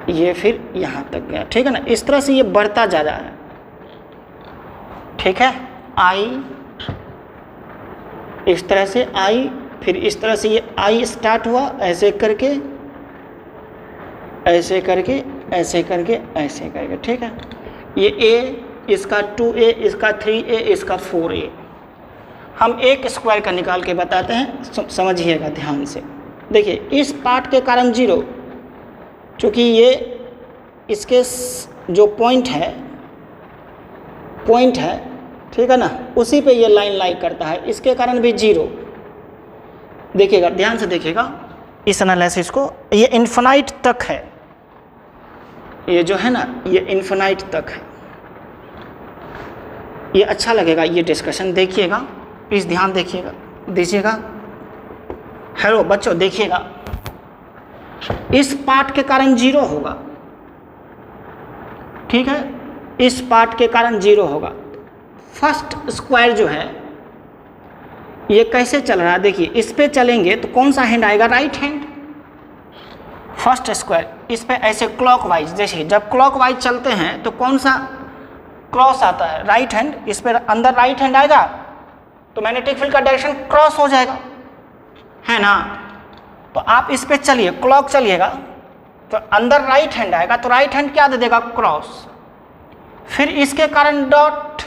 ये फिर यहाँ तक गया, ठीक है ना। इस तरह से ये बढ़ता जा रहा है, ठीक है, आई, इस तरह से आई, फिर इस तरह से ये आई स्टार्ट हुआ, ऐसे करके ऐसे करके ऐसे करके ऐसे करके, ठीक है। ये a, इसका 2a, इसका 3a, इसका 4a। हम एक स्क्वायर का निकाल के बताते हैं, समझिएगा ध्यान से। देखिए इस पार्ट के कारण 0, चूँकि ये इसके जो पॉइंट है, ठीक है ना, उसी पे ये लाइन लाई करता है, इसके कारण भी 0। देखिएगा, ध्यान से देखिएगा इस एनालिसिस को, ये इन्फिनाइट तक है, ये जो है ना, ये इन्फिनाइट तक है। ये अच्छा लगेगा ये डिस्कशन, देखिएगा प्लीज़, ध्यान देखिएगा, दीजिएगा। हेलो बच्चों, देखिएगा, इस पार्ट के कारण 0 होगा, ठीक है, इस पार्ट के कारण 0 होगा। फर्स्ट स्क्वायर जो है ये कैसे चल रहा है, देखिए, इस पे चलेंगे तो कौन सा हैंड आएगा, राइट हैंड। फर्स्ट स्क्वायर इस पे ऐसे क्लॉकवाइज, जैसे जब क्लॉकवाइज चलते हैं तो कौन सा क्रॉस आता है, राइट हैंड। इस पे अंदर राइट हैंड आएगा तो मैग्नेटिक फील्ड का डायरेक्शन क्रॉस हो जाएगा, है ना। तो आप इस पे चलिए, क्लॉक चलिएगा तो अंदर राइट हैंड आएगा, तो राइट हैंड क्या दे देगा, क्रॉस, फिर इसके कारण डॉट,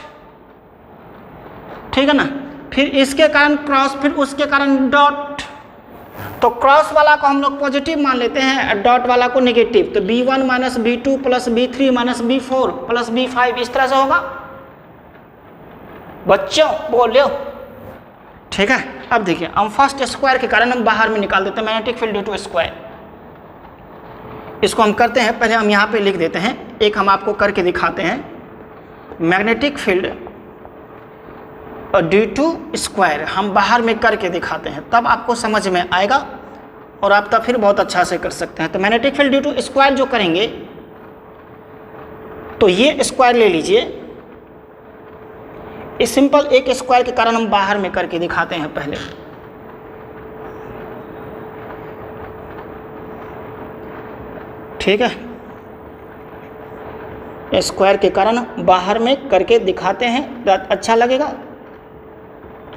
ठीक है ना, फिर इसके कारण क्रॉस, फिर उसके कारण डॉट। तो क्रॉस वाला को हम लोग पॉजिटिव मान लेते हैं, डॉट वाला को नेगेटिव। तो b1 - b2 + b3 - b4 + b5 इस तरह से होगा। बच्चों बोलो, ठीक है। अब देखिए, हम फर्स्ट स्क्वायर के कारण हम बाहर में निकाल देते हैं, magnetic field due to square. इसको हम करते हैं, पहले हम यहाँ पे लिख देते हैं, एक हम आपको करके दिखाते हैं। Magnetic field due to square हम बाहर में करके दिखाते हैं, तब आपको समझ में आएगा और आप तब फिर बहुत अच्छा से कर सकते हैं। तो magnetic field due to square जो करेंगे, तो ये स्क्वायर ले लीजिए, इस सिंपल एक स्क्वायर के कारण हम बाहर में करके दिखाते हैं पहले। ठीक है, स्क्वायर के कारण बाहर में करके दिखाते हैं तो अच्छा लगेगा।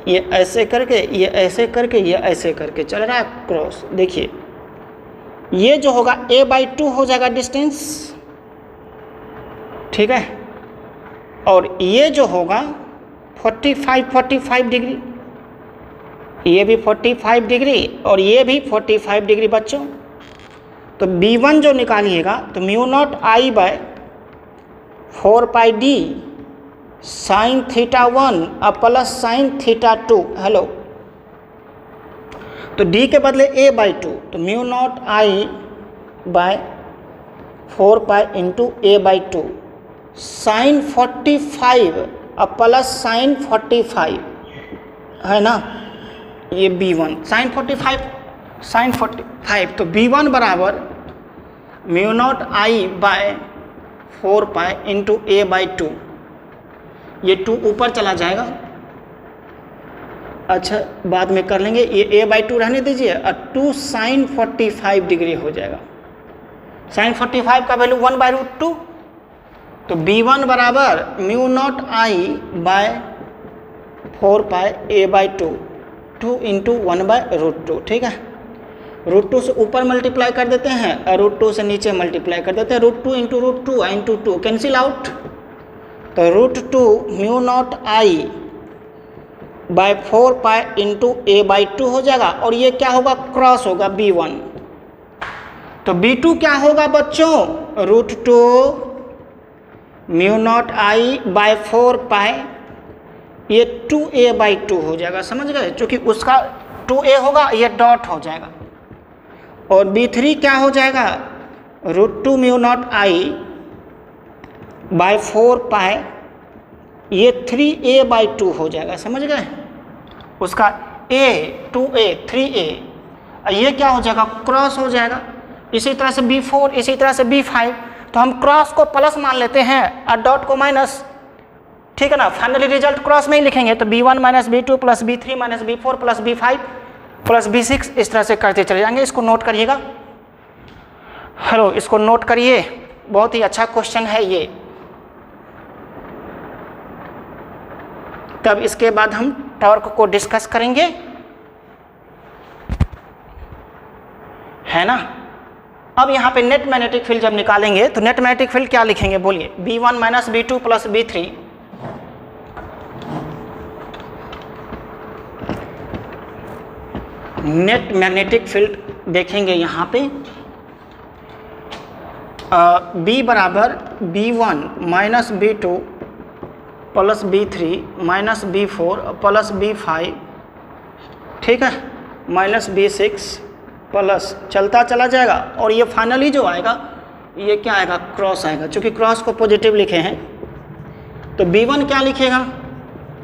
ये ऐसे करके, ये ऐसे करके, ये ऐसे करके चल रहा है क्रॉस। देखिए ये जो होगा a/2 हो जाएगा डिस्टेंस, ठीक है, और ये जो होगा 45 डिग्री, ये भी 45 डिग्री और ये भी 45 डिग्री बच्चों। तो B1 जो निकालिएगा तो μ0I/4πd sin θ1 plus sin θ2। Hello, तो d के बदले a/2, तो μ0I/4π into a/2 sin 45 plus sin 45 है ना, ये B1 sin 45, तो B1 बराबर μ0I/4π इंटू a/2, ये 2 ऊपर चला जाएगा। अच्छा बाद में कर लेंगे, ये a/2 रहने दीजिए और 2 sin 45 डिग्री हो जाएगा। sin 45 का वैल्यू 1/√2, तो B1 बराबर μ0I/4π a/2 2 इंटू 1/√2। ठीक है, √2 से ऊपर मल्टीप्लाई कर देते हैं और √2 से नीचे मल्टीप्लाई कर देते हैं। √2 इंटू √2 इंटू 2 कैंसिल आउट, तो √2 μ0I/4π इंटू a/2 हो जाएगा और ये क्या होगा, क्रॉस होगा B1। तो B2 क्या होगा बच्चों, √2 μ0I/4π, ये 2a/2 हो जाएगा। समझ गए, क्योंकि उसका 2a होगा, ये डॉट हो जाएगा। और B3 क्या हो जाएगा, √2 μ0I/4π, ये 3a/2 हो जाएगा। समझ गए, उसका a 2a 3a, ये क्या हो जाएगा, क्रॉस हो जाएगा। इसी तरह से B4, इसी तरह से B5, तो हम क्रॉस को प्लस मान लेते हैं और डॉट को माइनस। ठीक है ना, फाइनली रिजल्ट क्रॉस में ही लिखेंगे, तो B1 minus B2 plus B3 minus B4 plus B5 plus B6, इस तरह से करते चले जाएंगे। इसको नोट करिएगा। हेलो, इसको नोट करिए, बहुत ही अच्छा क्वेश्चन है ये। तब इसके बाद हम टॉर्क को डिस्कस करेंगे, है ना। अब यहाँ पे नेट मैग्नेटिक फील्ड जब निकालेंगे तो नेट मैग्नेटिक फील्ड क्या लिखेंगे बोलिए, B1 minus B2 plus B3, net magnetic field देखेंगे यहाँ पे। B बराबर B1 minus B2 plus B3 minus B4 plus B5, ठीक है, माइनस B6 प्लस चलता चला जाएगा। और ये फाइनली जो आएगा, ये क्या आएगा, क्रॉस आएगा। चूँकि क्रॉस को पॉजिटिव लिखे हैं, तो B1 क्या लिखेगा,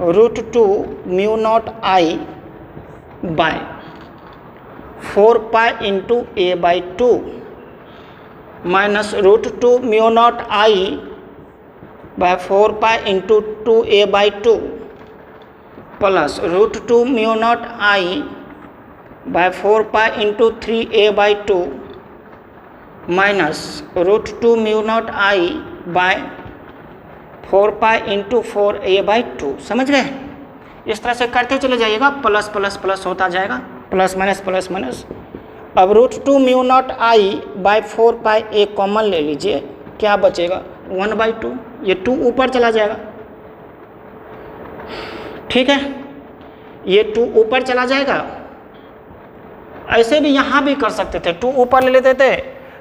√2 μ0I/4π into a/2 minus √2 μ0I/4π into 2a/2 plus √2 μ0I/4π into 3a/2 minus √2 μ0I/4π into 4a/2। समझ गए, इस तरह से करते चले जाइएगा, प्लस प्लस प्लस होता जाएगा, प्लस माइनस प्लस माइनस। अब √2 μ0I/4π एक कॉमन ले लीजिए, क्या बचेगा, 1/2, ये 2 ऊपर चला जाएगा। ठीक है, ये 2 ऊपर चला जाएगा। ऐसे भी यहाँ भी कर सकते थे, 2 ऊपर ले लेते थे,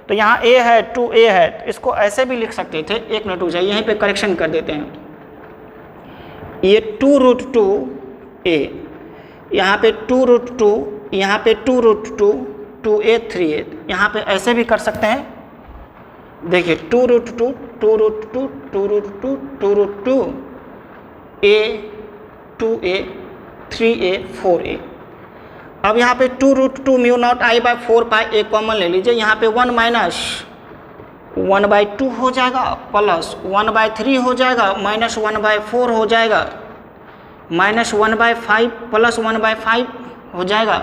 तो यहाँ a है 2a है, तो इसको ऐसे भी लिख सकते थे। एक मिनट रुक जाइए, यहीं पे करेक्शन कर देते हैं। ये 2√2a, यहाँ पे 2√2, यहाँ पे 2√2, 2a 3a, यहाँ पे ऐसे भी कर सकते हैं, देखिए 2√2 2√2 2√2 2√2 a 2a 3a 4a। अब यहाँ पे 2√2 mu naught I by 4 pi A common ले लीजिए, यहाँ पे 1 माइनस 1/2 हो जाएगा, प्लस 1/3 हो जाएगा, माइनस 1/4 हो जाएगा, माइनस 1/5 प्लस 1/5 हो जाएगा,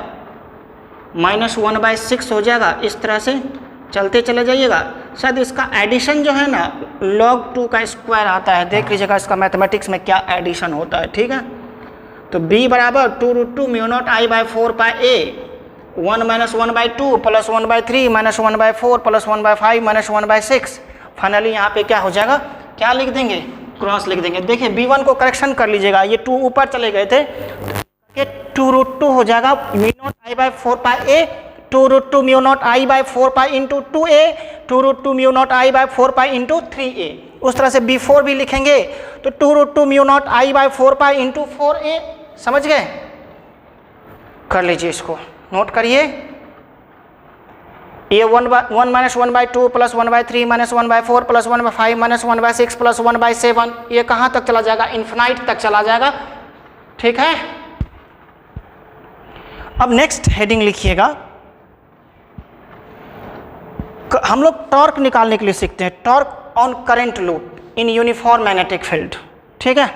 माइनस 1/6 हो जाएगा। इस तरह से चलते चले जाइएगा। शायद इसका एडिशन जो है ना log 2 का स्क्वायर आता है, देख लीजिएगा इसका मैथमेटिक्स में क्या एडिशन होता है, ठीक है। तो b बराबर 2√2 mu naught I by 4 pi A 1 minus 1/2 plus 1/3 minus 1/4 plus 1/5 minus 1/6। Finally यहाँ पे क्या हो जाएगा, क्या लिख देंगे, क्रॉस लिख देंगे। देखिए b1 को करेक्शन कर लीजिएगा, ये 2 ऊपर चले गए थे, ये 2√2 हो जाएगा mu naught I by 4 pi A 2√2 mu naught I by 4 pi into 2a 2√2 mu naught I by 4 pi into 3a। उस तरह से b4 भी लिखेंगे तो 2√2 mu naught I by 4 pi into 4a। समझ गए, कर लीजिए, इसको नोट करिए। ये 1 minus 1/2 plus 1/3 minus 1/4 plus 1/5 minus 1/6 plus 1/7, ये कहाँ तक चला जाएगा, इन्फिनाइट तक चला जाएगा, ठीक है। अब नेक्स्ट हेडिंग लिखिएगा, हम लोग टॉर्क निकालने के लिए सीखते हैं, torque on current loop in uniform magnetic field, ठीक है।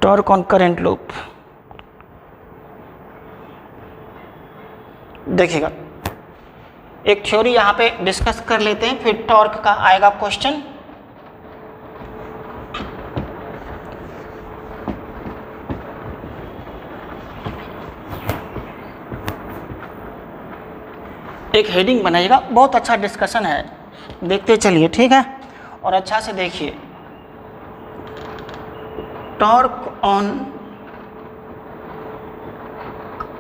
टॉर्क ऑन करंट लूप, देखिएगा एक थ्योरी यहाँ पे डिस्कस कर लेते हैं, फिर टॉर्क का आएगा क्वेश्चन। एक हेडिंग बनाइएगा, बहुत अच्छा डिस्कशन है, देखते चलिए, ठीक है। और अच्छा से देखिए, torque on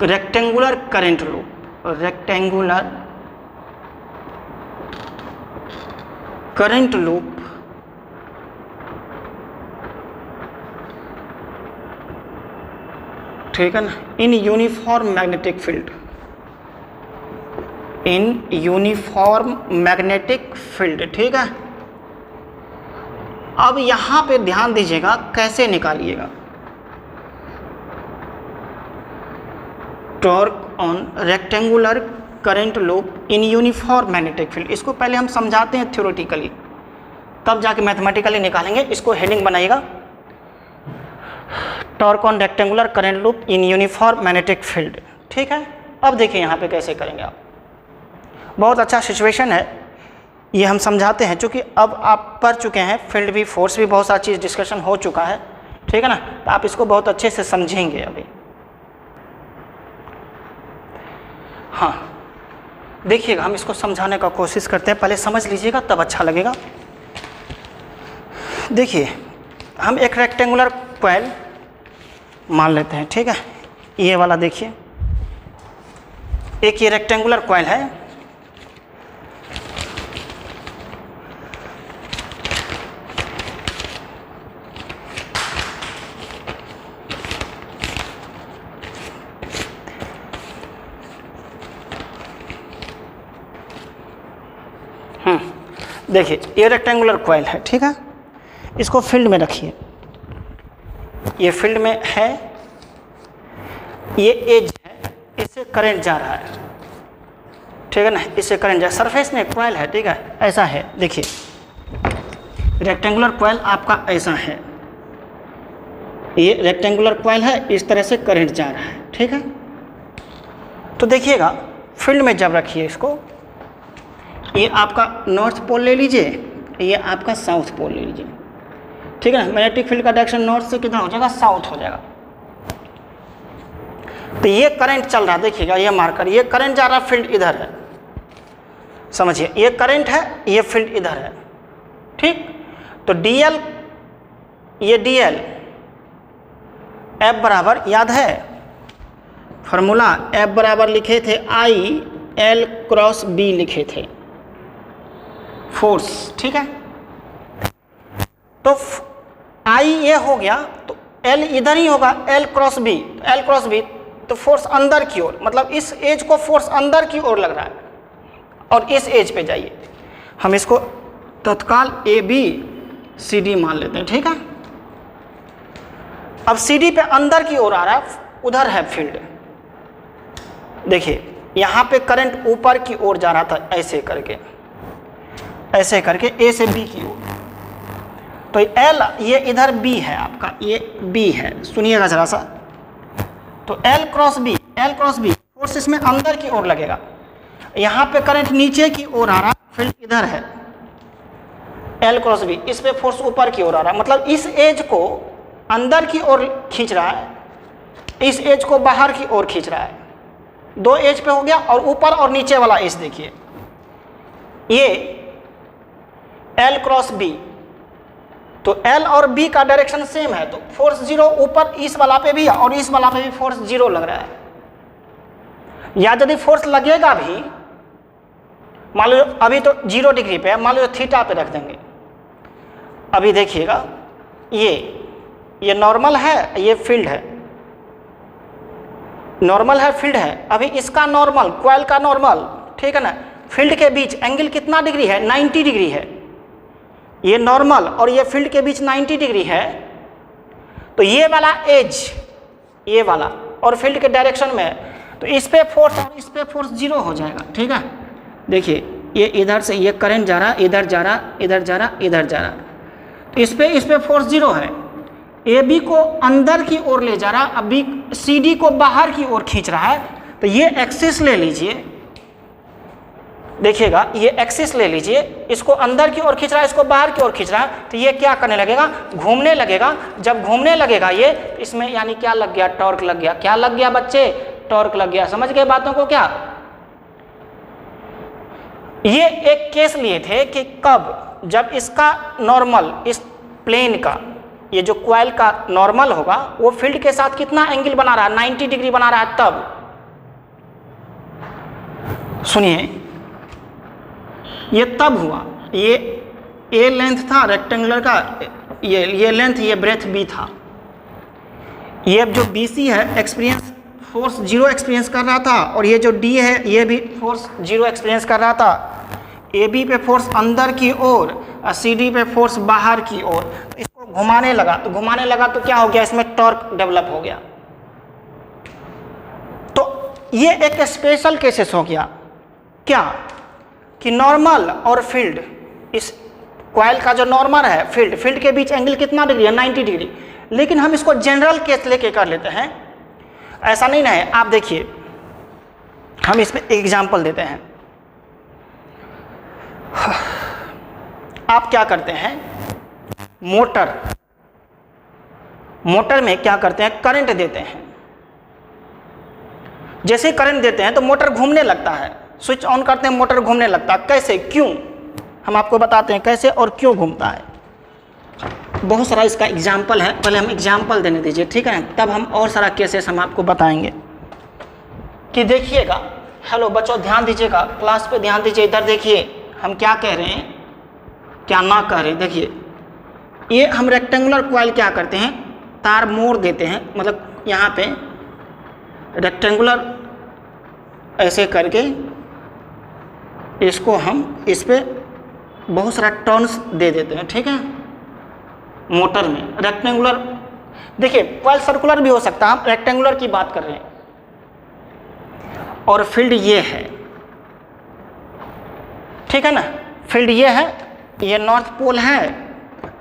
rectangular current loop, rectangular current loop ठीक है ना, in uniform magnetic field, in uniform magnetic field, ठीक है। अब यहां पे ध्यान दीजिएगा कैसे निकालिएगा, torque on rectangular current loop in uniform magnetic field. इसको पहले हम समझाते हैं थ्योरेटिकली, तब जाके मैथमेटिकली निकालेंगे। इसको हेडिंग बनाइएगा, torque on rectangular current loop in uniform magnetic field, ठीक है। अब देखिए यहाँ पे कैसे करेंगे आप, बहुत अच्छा सिचुएशन है, ये हम समझाते हैं, चूँकि अब आप पढ़ चुके हैं, फील्ड भी, फोर्स भी, बहुत सारी चीज़ डिस्कशन हो चुका है, ठीक है ना। तो आप इसको बहुत अच्छे से समझेंगे अभी। हाँ देखिएगा, हम इसको समझाने का कोशिश करते हैं, पहले समझ लीजिएगा तब अच्छा लगेगा। देखिए, हम एक रेक्टेंगुलर कॉइल मान लेते हैं, ठीक है। ये वाला देखिए, एक ये रेक्टेंगुलर कॉइल है, देखिए ये रेक्टेंगुलर कॉइल है, ठीक है। इसको फील्ड में रखिए, ये फील्ड में है, ये एज है, इससे करंट जा रहा है, ठीक है ना, इससे करंट जा, सरफेस में कॉइल है, ठीक है, ऐसा है। देखिए रेक्टेंगुलर कॉइल आपका ऐसा है, ये रेक्टेंगुलर कॉइल है, इस तरह से करंट जा रहा है, ठीक है। तो देखिएगा फील्ड में जब रखिए इसको, ये आपका नॉर्थ पोल ले लीजिए, ये आपका साउथ पोल ले लीजिए, ठीक है ना। मैग्नेटिक फील्ड का डायरेक्शन नॉर्थ से कितना हो जाएगा, साउथ हो जाएगा। तो ये करंट चल रहा है, देखिएगा ये मार्कर, ये करंट जा रहा है, फील्ड इधर है, समझिए, ये करंट है, ये फील्ड इधर है, ठीक। तो डीएल, ये डीएल एफ बराबर, याद है फॉर्मूला, एफ बराबर लिखे थे आई एल क्रॉस बी लिखे थे, फोर्स, ठीक है। तो आई ये हो गया, तो एल इधर ही होगा, L cross B, L cross B, तो फोर्स अंदर की ओर, मतलब इस एज को फोर्स अंदर की ओर लग रहा है, और इस एज पे जाइए, हम इसको तत्काल ABCD मान लेते हैं, ठीक है। अब CD पे अंदर की ओर आ रहा है, उधर है फील्ड। देखिए यहाँ पे करंट ऊपर की ओर जा रहा था ऐसे करके A से B की ओर, तो L ये इधर B है आपका, ये B है, सुनिएगा जरा सा। तो L क्रॉस B फोर्स इसमें अंदर की ओर लगेगा। यहाँ पे करंट नीचे की ओर आ रहा, फील्ड इधर है, L क्रॉस B, इस पे फोर्स ऊपर की ओर आ रहा है, मतलब इस एज को अंदर की ओर खींच रहा है, इस एज को बाहर की ओर खींच रहा है। दो एज पे हो गया, और ऊपर और नीचे वाला एज देखिए, ये L क्रॉस B, तो L और B का डायरेक्शन सेम है, तो फोर्स 0 ऊपर इस वाला पे भी है और इस वाला पे भी फोर्स 0 लग रहा है। या यदि फोर्स लगेगा भी, मान लो अभी तो 0 डिग्री पे है, मान लो थीटा पे रख देंगे। अभी देखिएगा, ये नॉर्मल है, ये फील्ड है, नॉर्मल है, फील्ड है। अभी इसका नॉर्मल, कॉइल का नॉर्मल, ठीक है ना, फील्ड के बीच एंगल कितना डिग्री है, 90 डिग्री है। ये नॉर्मल और ये फील्ड के बीच 90 डिग्री है, तो ये वाला एज, ये वाला और फील्ड के डायरेक्शन में है, तो इस पे फोर्स और इस पे फोर्स 0 हो जाएगा, ठीक है। देखिए ये इधर से ये करंट जा रहा, इधर जा रहा, इधर जा रहा, इधर जा रहा, तो इस पे फोर्स 0 है। AB को अंदर की ओर ले जा रहा, अभी CD को बाहर की ओर खींच रहा है, तो ये एक्सिस ले लीजिए, देखिएगा ये एक्सिस ले लीजिए, इसको अंदर की ओर खींच रहा है, इसको बाहर की ओर खींच रहा है, तो ये क्या करने लगेगा, घूमने लगेगा। जब घूमने लगेगा ये, इसमें यानी क्या लग गया, टॉर्क लग गया। क्या लग गया बच्चे, टॉर्क लग गया। समझ गए बातों को क्या। ये एक केस लिए थे कि कब, जब इसका नॉर्मल, इस प्लेन का, ये जो कॉइल का नॉर्मल होगा, वो फील्ड के साथ कितना एंगल बना रहा है, 90 डिग्री बना रहा है। तब सुनिए, ये तब हुआ, ये A लेंथ था रेक्टेंगुलर का, ये लेंथ, ये ब्रेथ B था। ये जो BC है, एक्सपीरियंस फोर्स 0 एक्सपीरियंस कर रहा था, और ये जो D है, ये भी फोर्स 0 एक्सपीरियंस कर रहा था। AB पे फोर्स अंदर की ओर और CD पे फोर्स बाहर की ओर, तो इसको घुमाने लगा, तो क्या हो गया, इसमें टॉर्क डेवलप हो गया। तो ये एक स्पेशल केसेस हो गया, क्या कि नॉर्मल और फील्ड, इस कॉइल का जो नॉर्मल है, फील्ड के बीच एंगल कितना डिग्री है, 90 डिग्री। लेकिन हम इसको जनरल केस लेके कर लेते हैं, ऐसा नहीं ना है। आप देखिए, हम इसमें एग्जांपल देते हैं। आप क्या करते हैं, मोटर में क्या करते हैं, करंट देते हैं। जैसे करंट देते हैं तो मोटर घूमने लगता है, स्विच ऑन करते हैं, मोटर घूमने लगता है। कैसे, क्यों, हम आपको बताते हैं कैसे और क्यों घूमता है। बहुत सारा इसका एग्जाम्पल है, पहले हम एग्जाम्पल देने दीजिए, ठीक है, तब हम और सारा केसेस हम आपको बताएंगे। कि देखिएगा, हेलो बच्चों ध्यान दीजिएगा, क्लास पे ध्यान दीजिए, इधर देखिए हम क्या कह रहे हैं, क्या ना कह रहे हैं। देखिए ये हम रेक्टेंगुलर कॉइल क्या करते हैं, तार मोड़ देते हैं, मतलब यहाँ पे रेक्टेंगुलर ऐसे करके इसको हम इस पे बहुत सारा टर्न्स दे देते हैं, ठीक है। मोटर में रेक्टेंगुलर, देखिए कॉइल सर्कुलर भी हो सकता है, हम रेक्टेंगुलर की बात कर रहे हैं। और फील्ड ये है, ठीक है ना, फील्ड ये है, ये नॉर्थ पोल है,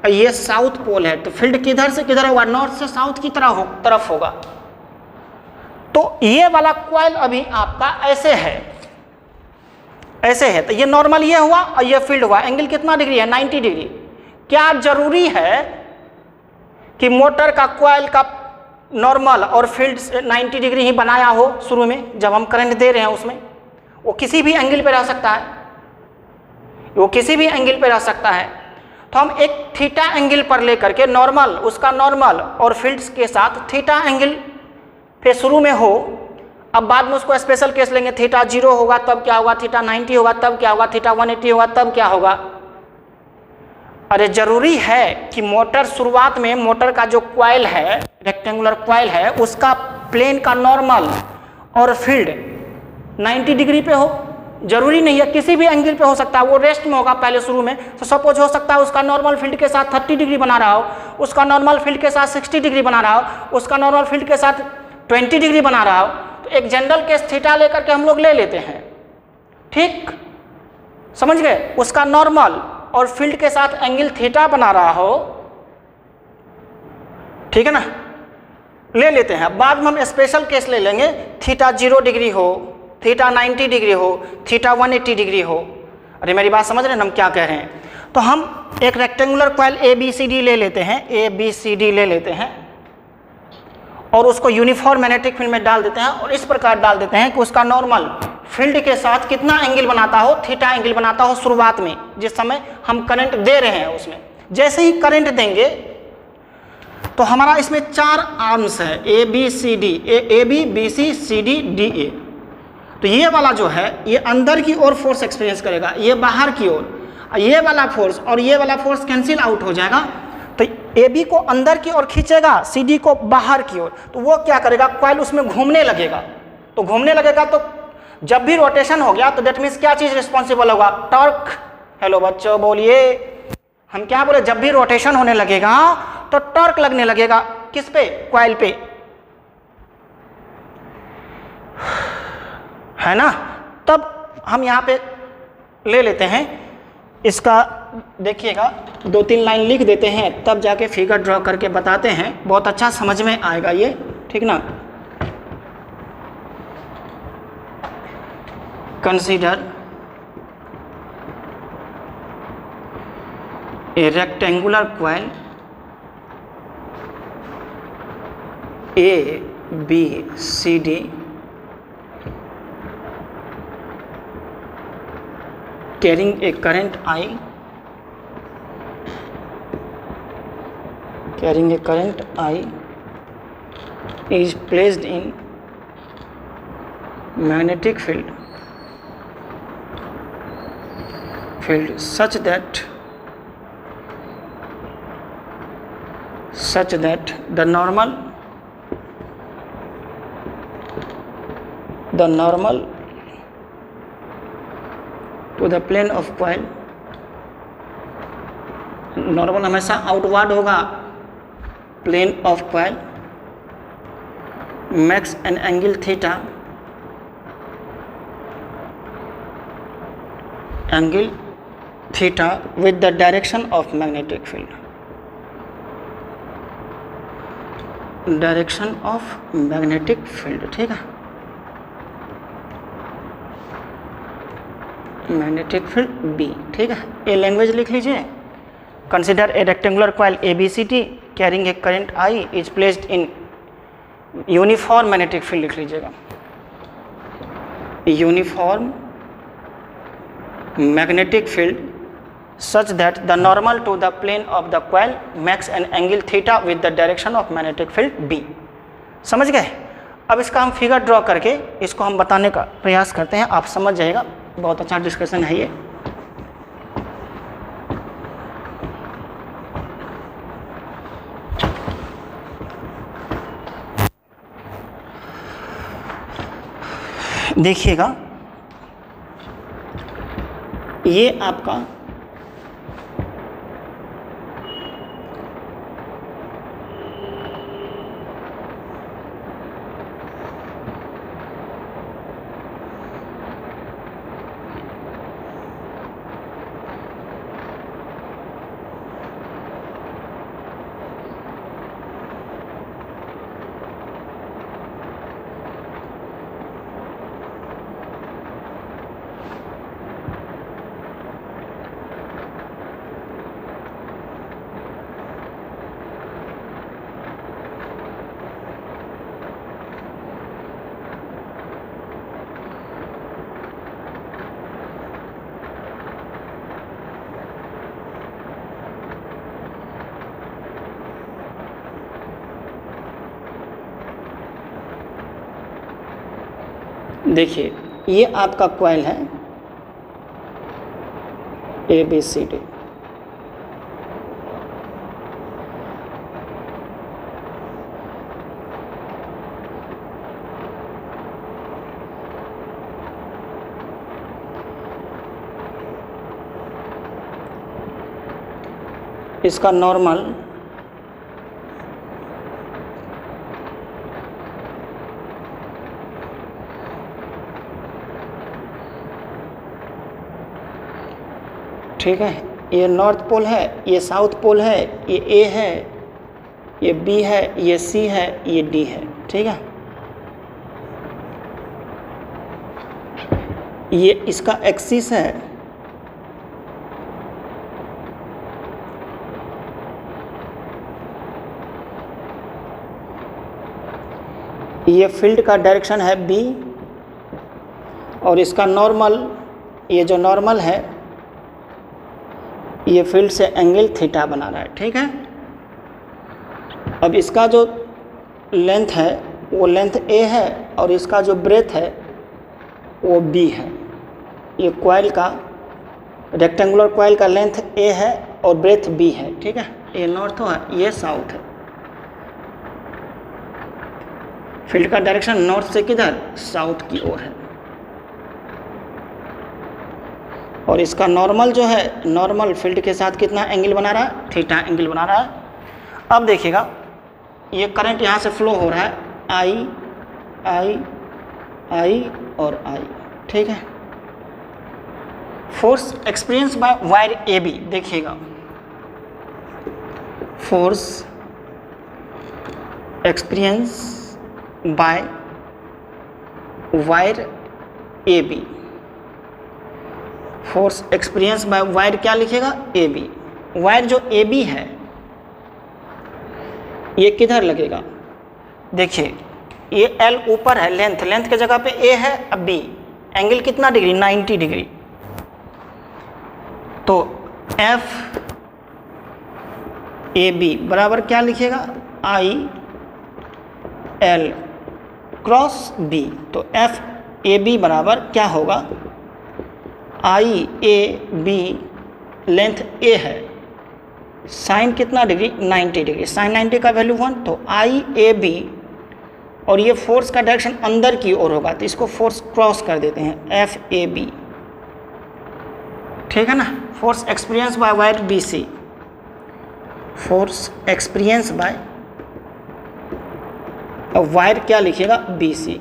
ये साउथ पोल है। तो फील्ड किधर से किधर होगा, नॉर्थ से साउथ की तरफ होगा। तो ये वाला कॉइल अभी आपका ऐसे है, तो ये नॉर्मल ये हुआ और ये फील्ड हुआ। एंगल कितना डिग्री है, 90 डिग्री। क्या जरूरी है कि मोटर का कॉइल का नॉर्मल और फील्ड 90 डिग्री ही बनाया हो शुरू में, जब हम करंट दे रहे हैं उसमें? वो किसी भी एंगल पे रह सकता है, वो किसी भी एंगल पे रह सकता है। तो हम एक थीटा एंगल पर लेकर के नॉर्मल, उसका नॉर्मल और फील्ड्स के साथ थीटा एंगल पे शुरू में हो, अब बाद में उसको स्पेशल केस लेंगे, थीटा 0 होगा तब क्या होगा, थीटा 90 होगा तब क्या होगा, थीटा 180 होगा तब क्या होगा। अरे जरूरी है कि मोटर शुरुआत में, मोटर का जो कॉइल है, रेक्टेंगुलर कॉइल है, उसका प्लेन का नॉर्मल और फील्ड 90 डिग्री पे हो, जरूरी नहीं है, किसी भी एंगल पे हो सकता है, वो रेस्ट में होगा पहले शुरू में। तो सपोज हो सकता है उसका नॉर्मल फील्ड के साथ 30 डिग्री बना रहा हो, उसका नॉर्मल फील्ड के साथ 60 डिग्री बना रहा हो, उसका नॉर्मल फील्ड के साथ 20 डिग्री बना रहा हो। तो एक जनरल केस थीटा लेकर के हम लोग ले लेते हैं, ठीक, समझ गए। उसका नॉर्मल और फील्ड के साथ एंगल थीटा बना रहा हो, ठीक है ना, ले लेते हैं। बाद में हम स्पेशल केस ले लेंगे, थीटा 0 डिग्री हो, थीटा 90 डिग्री हो, थीटा 180 डिग्री हो। अरे मेरी बात समझ रहे हैं हम क्या कह रहे हैं। तो हम एक रेक्टेंगुलर कॉइल ABCD ले लेते हैं, ABCD ले लेते हैं और उसको यूनिफॉर्म मैग्नेटिक फील्ड में डाल देते हैं और इस प्रकार डाल देते हैं कि उसका नॉर्मल फील्ड के साथ कितना एंगल बनाता हो, थीटा एंगल बनाता हो शुरुआत में, जिस समय हम करंट दे रहे हैं उसमें। जैसे ही करंट देंगे तो हमारा इसमें 4 आर्म्स है, ABCD, AB BC CD DA। तो ये वाला जो है ये अंदर की ओर फोर्स एक्सपीरियंस करेगा, ये बाहर की ओर, ये वाला फोर्स और ये वाला फोर्स कैंसिल आउट हो जाएगा। तो AB को अंदर की ओर खींचेगा, CD को बाहर की ओर। तो वो क्या करेगा, कॉइल उसमें घूमने लगेगा। तो घूमने लगेगा तो जब भी रोटेशन हो गया तो दैट मीन्स क्या चीज रिस्पॉन्सिबल होगा, टॉर्क। हेलो बच्चों बोलिए, हम क्या बोले, जब भी रोटेशन होने लगेगा तो टॉर्क लगने लगेगा, किस पे, कॉइल पे, है ना। तब हम यहाँ पे ले लेते हैं इसका, देखिएगा 2-3 लाइन लिख देते हैं, तब जाके फिगर ड्रॉ करके बताते हैं, बहुत अच्छा समझ में आएगा ये, ठीक ना। Consider a rectangular coil ABCD carrying a current I is placed in magnetic field such that the normal to the plane of coil, normal हमेशा आउटवर्ड होगा, plane of coil makes an angle theta with the direction of magnetic field, ठीक है, magnetic field B, ठीक है। ये language लिख लीजिए। Consider a rectangular coil ABCD carrying a current I is placed in uniform magnetic field, लिख लीजिएगा, uniform magnetic field such that the normal to the plane of the coil makes an angle theta with the direction of magnetic field B। समझ गए। अब इसका हम figure draw करके इसको हम बताने का प्रयास करते हैं, आप समझ जाएगा, बहुत अच्छा डिस्कशन है ये। देखिएगा ये आपका देखिए ये आपका कॉइल है ABCD, इसका नॉर्मल ठीक है, ये नॉर्थ पोल है, ये साउथ पोल है, ये ए है, ये बी है, ये सी है, ये डी है। ठीक है, ये इसका एक्सिस है, ये फील्ड का डायरेक्शन है बी, और इसका नॉर्मल, ये जो नॉर्मल है ये फील्ड से एंगल थीटा बना रहा है। ठीक है, अब इसका जो लेंथ है वो लेंथ ए है, और इसका जो ब्रेथ है वो बी है। ये कॉइल का, रेक्टेंगुलर कॉइल का लेंथ ए है और ब्रेथ बी है। ठीक है, ये नॉर्थ है, ये साउथ है। फील्ड का डायरेक्शन नॉर्थ से किधर, साउथ की ओर है, और इसका नॉर्मल जो है, नॉर्मल फील्ड के साथ कितना एंगल बना रहा है, थीटा एंगल बना रहा है। अब देखिएगा, ये करंट यहाँ से फ्लो हो रहा है, आई आई आई और आई। ठीक है, force experience by wire A B, देखिएगा force experience by wire A B, force experience by wire क्या लिखेगा, ए बी। वायर जो ए बी है ये किधर लगेगा, देखिए ये एल ऊपर है, लेंथ, लेंथ के जगह पे ए है, अब बी, एंगल कितना डिग्री, 90 डिग्री। तो एफ ए बी बराबर क्या लिखेगा, आई एल क्रॉस बी। तो एफ ए बी बराबर क्या होगा, आई ए बी, लेंथ ए है, साइन कितना डिग्री, 90 डिग्री, साइन 90 का वैल्यू 1, तो आई ए बी, और ये फोर्स का डायरेक्शन अंदर की ओर होगा, तो इसको फोर्स क्रॉस कर देते हैं, एफ ए बी। ठीक है ना, force experience by wire B C, force experience by wire क्या लिखिएगा, बी सी।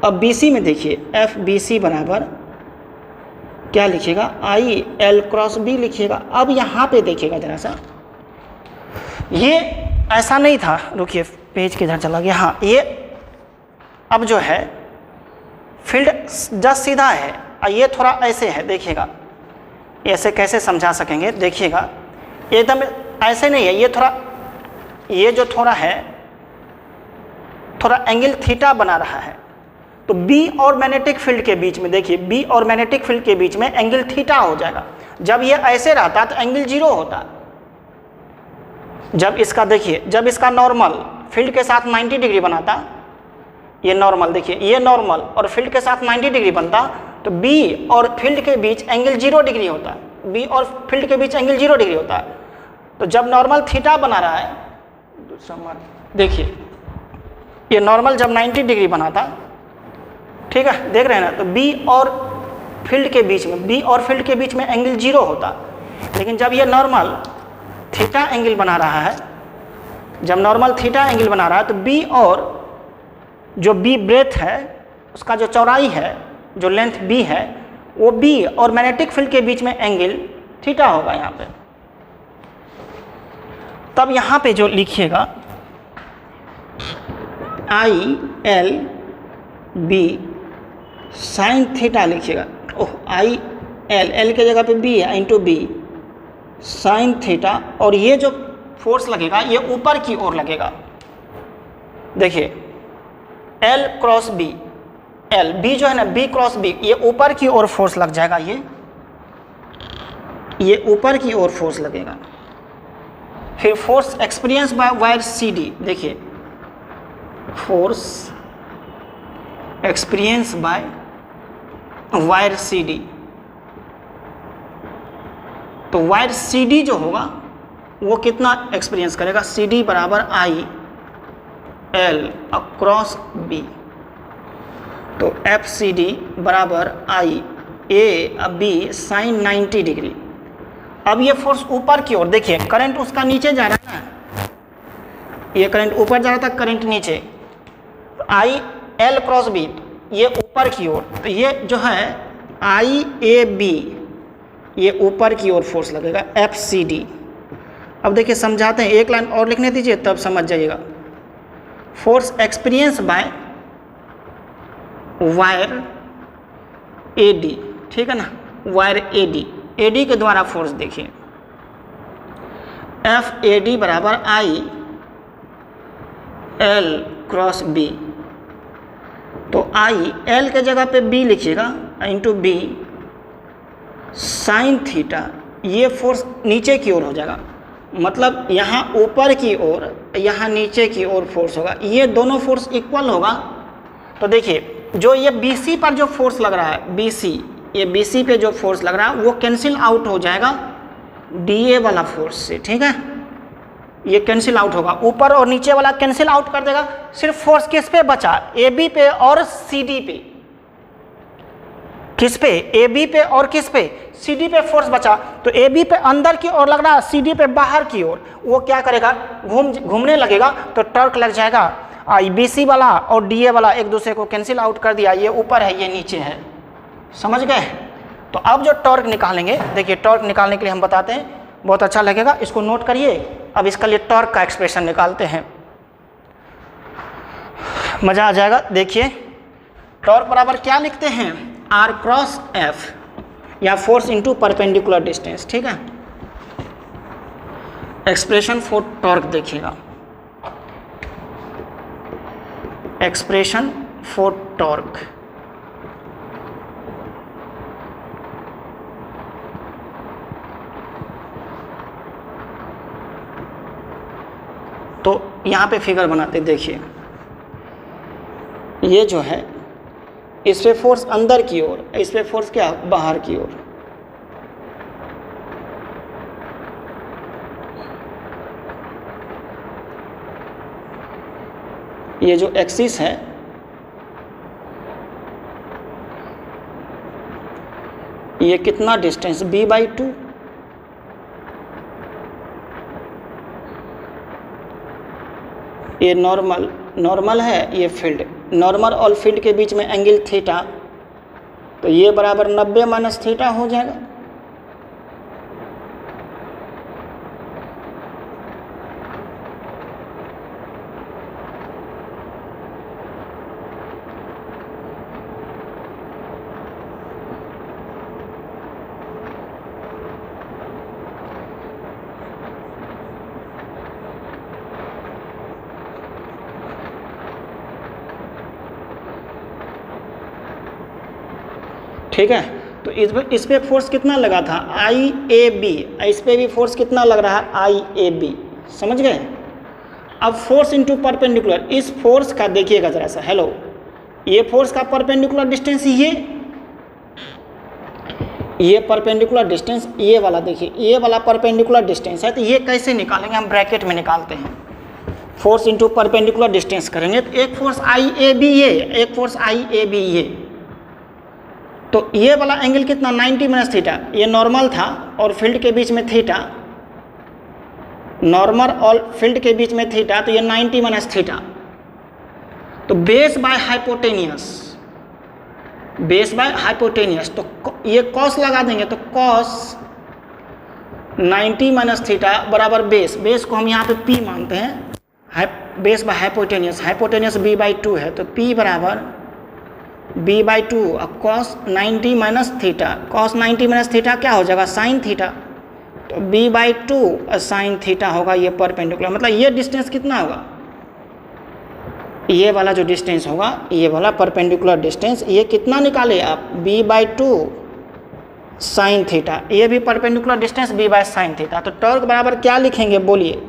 अब बी सी में देखिए, एफ बी सी बराबर क्या लिखिएगा, आई एल क्रॉस बी लिखिएगा। अब यहाँ पे देखिएगा जरा सा, ये ऐसा नहीं था, रुकिए पेज किधर चला गया, हाँ ये अब जो है फील्ड जस्ट सीधा है, और ये थोड़ा ऐसे है, देखिएगा ऐसे कैसे समझा सकेंगे, देखिएगा एकदम ऐसे नहीं है, ये थोड़ा, ये जो थोड़ा है थोड़ा एंगल थीटा बना रहा है। तो बी और मैग्नेटिक फील्ड के बीच में, देखिए बी और मैग्नेटिक फील्ड के बीच में एंगल थीटा हो जाएगा। जब ये ऐसे रहता तो एंगल 0 होता। जब इसका देखिए, जब इसका नॉर्मल फील्ड के साथ 90 डिग्री बनाता, ये नॉर्मल देखिए, ये नॉर्मल और फील्ड के साथ 90 डिग्री बनता, तो बी और फील्ड के बीच एंगल 0 डिग्री होता है, बी और फील्ड के बीच एंगल 0 डिग्री होता है। तो जब नॉर्मल थीटा बना रहा है, देखिए ये नॉर्मल जब 90 डिग्री बनाता, ठीक है, देख रहे हैं ना, तो बी और फील्ड के बीच में, बी और फील्ड के बीच में एंगल 0 होता। लेकिन जब ये नॉर्मल थीटा एंगल बना रहा है, जब नॉर्मल थीटा एंगल बना रहा है, तो बी और जो बी ब्रेथ है, उसका जो चौड़ाई है, जो लेंथ बी है, वो बी और मैग्नेटिक फील्ड के बीच में एंगल थीटा होगा यहाँ पे। तब यहाँ पे जो लिखिएगा I L B sine theta लिखिएगा, ओह आई एल, एल के जगह पे बी है, इंटू बी साइन थीटा, और ये जो फोर्स लगेगा ये ऊपर की ओर लगेगा। देखिए L cross B, L B जो है ना, बी क्रॉस बी, ये ऊपर की ओर फोर्स लग जाएगा, ये ऊपर की ओर फोर्स लगेगा। फिर force experience by wire C D, देखिए force experience by wire C D, तो वायर सी डी जो होगा वो कितना एक्सपीरियंस करेगा, सी डी बराबर आई एल अक्रॉस बी। तो एफ सी डी बराबर I A B sine 90 degree. अब ये फोर्स ऊपर की ओर, देखिए करंट उसका नीचे जा रहा है ना, ये करंट ऊपर जा रहा था, करंट नीचे, आई एल क्रॉस बी ये ऊपर की ओर, तो ये जो है आई ए बी ये ऊपर की ओर फोर्स लगेगा एफ सी डी। अब देखिए समझाते हैं, एक लाइन और लिखने दीजिए तब समझ जाइएगा। Force experience by wire A D, ठीक है ना, वायर ए डी के द्वारा फोर्स देखिए एफ ए डी बराबर आई एल क्रॉस बी, तो आई एल के जगह पे बी लिखिएगा इंटू बी साइन थीटा, ये फोर्स नीचे की ओर हो जाएगा, मतलब यहाँ ऊपर की ओर यहाँ नीचे की ओर फोर्स होगा, ये दोनों फोर्स इक्वल होगा। तो देखिए जो ये BC पर जो फोर्स लग रहा है, BC ये BC पे जो फोर्स लग रहा है वो कैंसिल आउट हो जाएगा DA वाला फोर्स से, ठीक है, ये कैंसिल आउट होगा, ऊपर और नीचे वाला कैंसिल आउट कर देगा, सिर्फ फोर्स किस पे बचा, AB पे और CD पे, किस पे, AB पे और किस पे, CD पे फोर्स बचा। तो AB पे अंदर की ओर लग रहा है, CD पे बाहर की ओर, वो क्या करेगा, घूमने लगेगा तो टॉर्क लग जाएगा। BC वाला और DA वाला एक दूसरे को कैंसिल आउट कर दिया, ये ऊपर है ये नीचे है, समझ गए। तो अब जो टॉर्क निकालेंगे, देखिए टॉर्क निकालने के लिए हम बताते हैं, बहुत अच्छा लगेगा, इसको नोट करिए। अब इसका लिए टॉर्क का एक्सप्रेशन निकालते हैं, मज़ा आ जाएगा। देखिए टॉर्क बराबर क्या लिखते हैं, आर क्रॉस एफ या फोर्स इनटू परपेंडिकुलर डिस्टेंस, ठीक है। एक्सप्रेशन फॉर टॉर्क देखिएगा, एक्सप्रेशन फॉर टॉर्क, तो यहाँ पे फिगर बनाते, देखिए ये जो है इस पे फोर्स अंदर की ओर, इस पे फोर्स क्या बाहर की ओर, ये जो एक्सिस है ये कितना डिस्टेंस b/2, ये नॉर्मल है, ये फील्ड, नॉर्मल और फील्ड के बीच में एंगल थीटा, तो ये बराबर 90 माइनस थीटा हो जाएगा। ठीक है, तो इस पे फोर्स कितना लगा था IAB, इस पे भी फोर्स कितना लग रहा है IAB, समझ गए। अब फोर्स इनटू परपेंडिकुलर, इस फोर्स का देखिएगा जरा सा, हेलो, ये फोर्स का परपेंडिकुलर डिस्टेंस ये परपेंडिकुलर डिस्टेंस ये वाला, देखिए ये वाला परपेंडिकुलर डिस्टेंस है, तो ये कैसे निकालेंगे, हम ब्रैकेट में निकालते हैं, फोर्स इनटू परपेंडिकुलर डिस्टेंस करेंगे, तो एक फोर्स IAB ये, एक फोर्स IAB ये, तो ये वाला एंगल कितना 90 माइनस थीटा, ये नॉर्मल था और फील्ड के बीच में थीटा, नॉर्मल और फील्ड के बीच में थीटा, तो ये 90 माइनस थीटा, तो base by hypotenuse, base by hypotenuse, तो ये कॉस लगा देंगे, तो कॉस 90 माइनस थीटा बराबर बेस, बेस को हम यहाँ पे P मानते हैं, base by hypotenuse, hypotenuse b/2 है, तो P बराबर b/2 अब cos 90 minus theta, cos 90 minus theta क्या हो जाएगा साइन थीटा, तो b/2 साइन थीटा होगा, ये परपेंडिकुलर, मतलब ये डिस्टेंस कितना होगा, ये वाला जो डिस्टेंस होगा, ये वाला परपेंडिकुलर डिस्टेंस, ये कितना निकाले आप b/2 साइन थीटा, ये भी परपेंडिकुलर डिस्टेंस b/sin थीटा। तो टॉर्क बराबर क्या लिखेंगे बोलिए,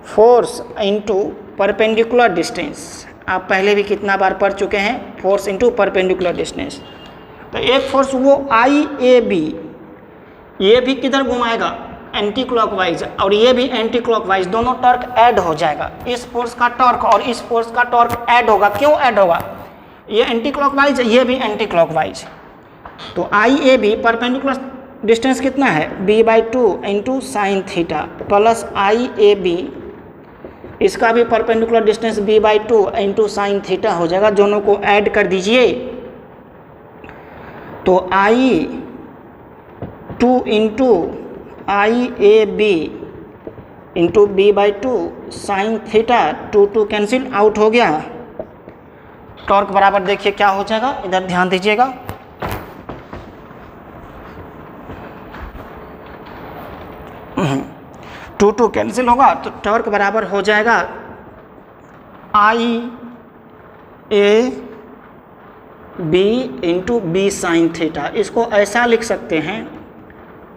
फोर्स इनटू परपेंडिकुलर डिस्टेंस, आप पहले भी कितना बार पढ़ चुके हैं, फोर्स इनटू परपेंडिकुलर डिस्टेंस। तो एक फोर्स वो IAB, ये भी किधर घुमाएगा एंटी क्लॉकवाइज, और ये भी एंटी क्लॉकवाइज, दोनों टॉर्क ऐड हो जाएगा, इस फोर्स का टॉर्क और इस फोर्स का टॉर्क ऐड होगा, क्यों ऐड होगा, ये एंटी क्लॉकवाइज ये भी एंटी क्लॉकवाइज, तो IAB परपेंडिकुलर डिस्टेंस कितना है b/2 into sine theta plus IAB, इसका भी perpendicular distance b/2 into sine theta हो जाएगा। दोनों को ऐड कर दीजिए तो I2 into IAB into b/2 sine theta 2 cancel out हो गया। टॉर्क बराबर देखिए क्या हो जाएगा, इधर ध्यान दीजिएगा। 2 कैंसिल होगा तो टॉर्क बराबर हो जाएगा IAB into B sine theta. इसको ऐसा लिख सकते हैं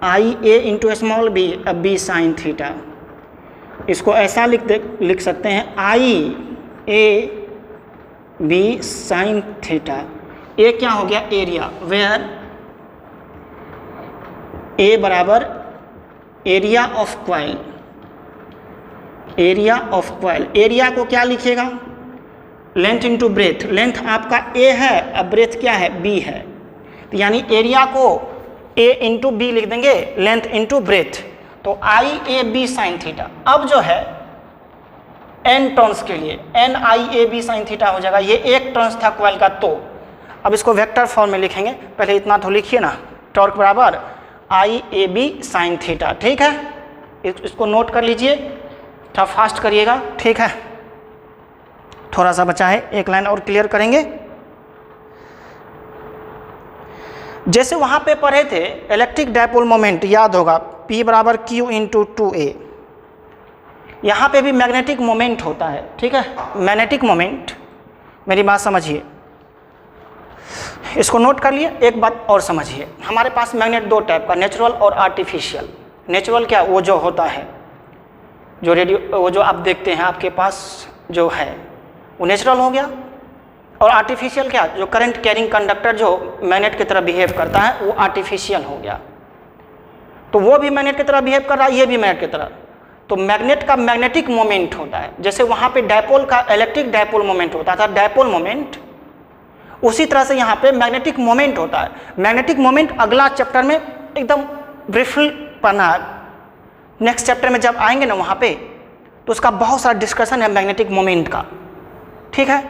IA into small b sine theta. इसको ऐसा लिख सकते हैं IAB साइन थीटा। ये क्या हो गया एरिया, वेयर A बराबर area of coil. Area of coil, area को क्या लिखिएगा लेंथ इंटू ब्रेथ। लेंथ आपका A है, अब ब्रेथ क्या है B है, तो यानी एरिया को A इंटू B लिख देंगे, लेंथ इंटू ब्रेथ, तो IAB साइन थीटा। अब जो है n टर्न्स के लिए NIAB साइन थीटा हो जाएगा। ये एक टर्न्स था क्वाइल का, तो अब इसको वेक्टर फॉर्म में लिखेंगे। पहले इतना तो लिखिए ना, टॉर्क बराबर IAB साइन थीटा। ठीक है, इसको नोट कर लीजिए, थोड़ा फास्ट करिएगा। ठीक है, थोड़ा सा बचा है, एक लाइन और क्लियर करेंगे। जैसे वहां पे पढ़े थे इलेक्ट्रिक डायपोल मोमेंट, याद होगा P बराबर Q इंटू 2A। यहाँ पे भी मैग्नेटिक मोमेंट होता है। ठीक है, मैग्नेटिक मोमेंट, मेरी बात समझिए, इसको नोट कर लिए। एक बात और समझिए, हमारे पास मैग्नेट दो टाइप का, नेचुरल और आर्टिफिशियल। नेचुरल क्या, वो जो होता है जो रेडियो, वो जो आप देखते हैं आपके पास जो है वो नेचुरल हो गया, और आर्टिफिशियल क्या, जो करंट कैरिंग कंडक्टर जो मैग्नेट की तरह बिहेव करता है वो आर्टिफिशियल हो गया। तो वो भी मैग्नेट की तरह बिहेव कर रहा है, ये भी मैग्नेट की तरह। तो मैग्नेट का मैग्नेटिक मोमेंट होता है, जैसे वहाँ पे डायपोल का इलेक्ट्रिक डायपोल मोमेंट होता था, डायपोल मोमेंट, उसी तरह से यहाँ पे मैग्नेटिक मोमेंट होता है। मैग्नेटिक मोमेंट अगला चैप्टर में एकदम ब्रीफली पढ़ना है, नेक्स्ट चैप्टर में जब आएंगे ना वहाँ पे, तो उसका बहुत सारा डिस्कशन है मैग्नेटिक मोमेंट का। ठीक है,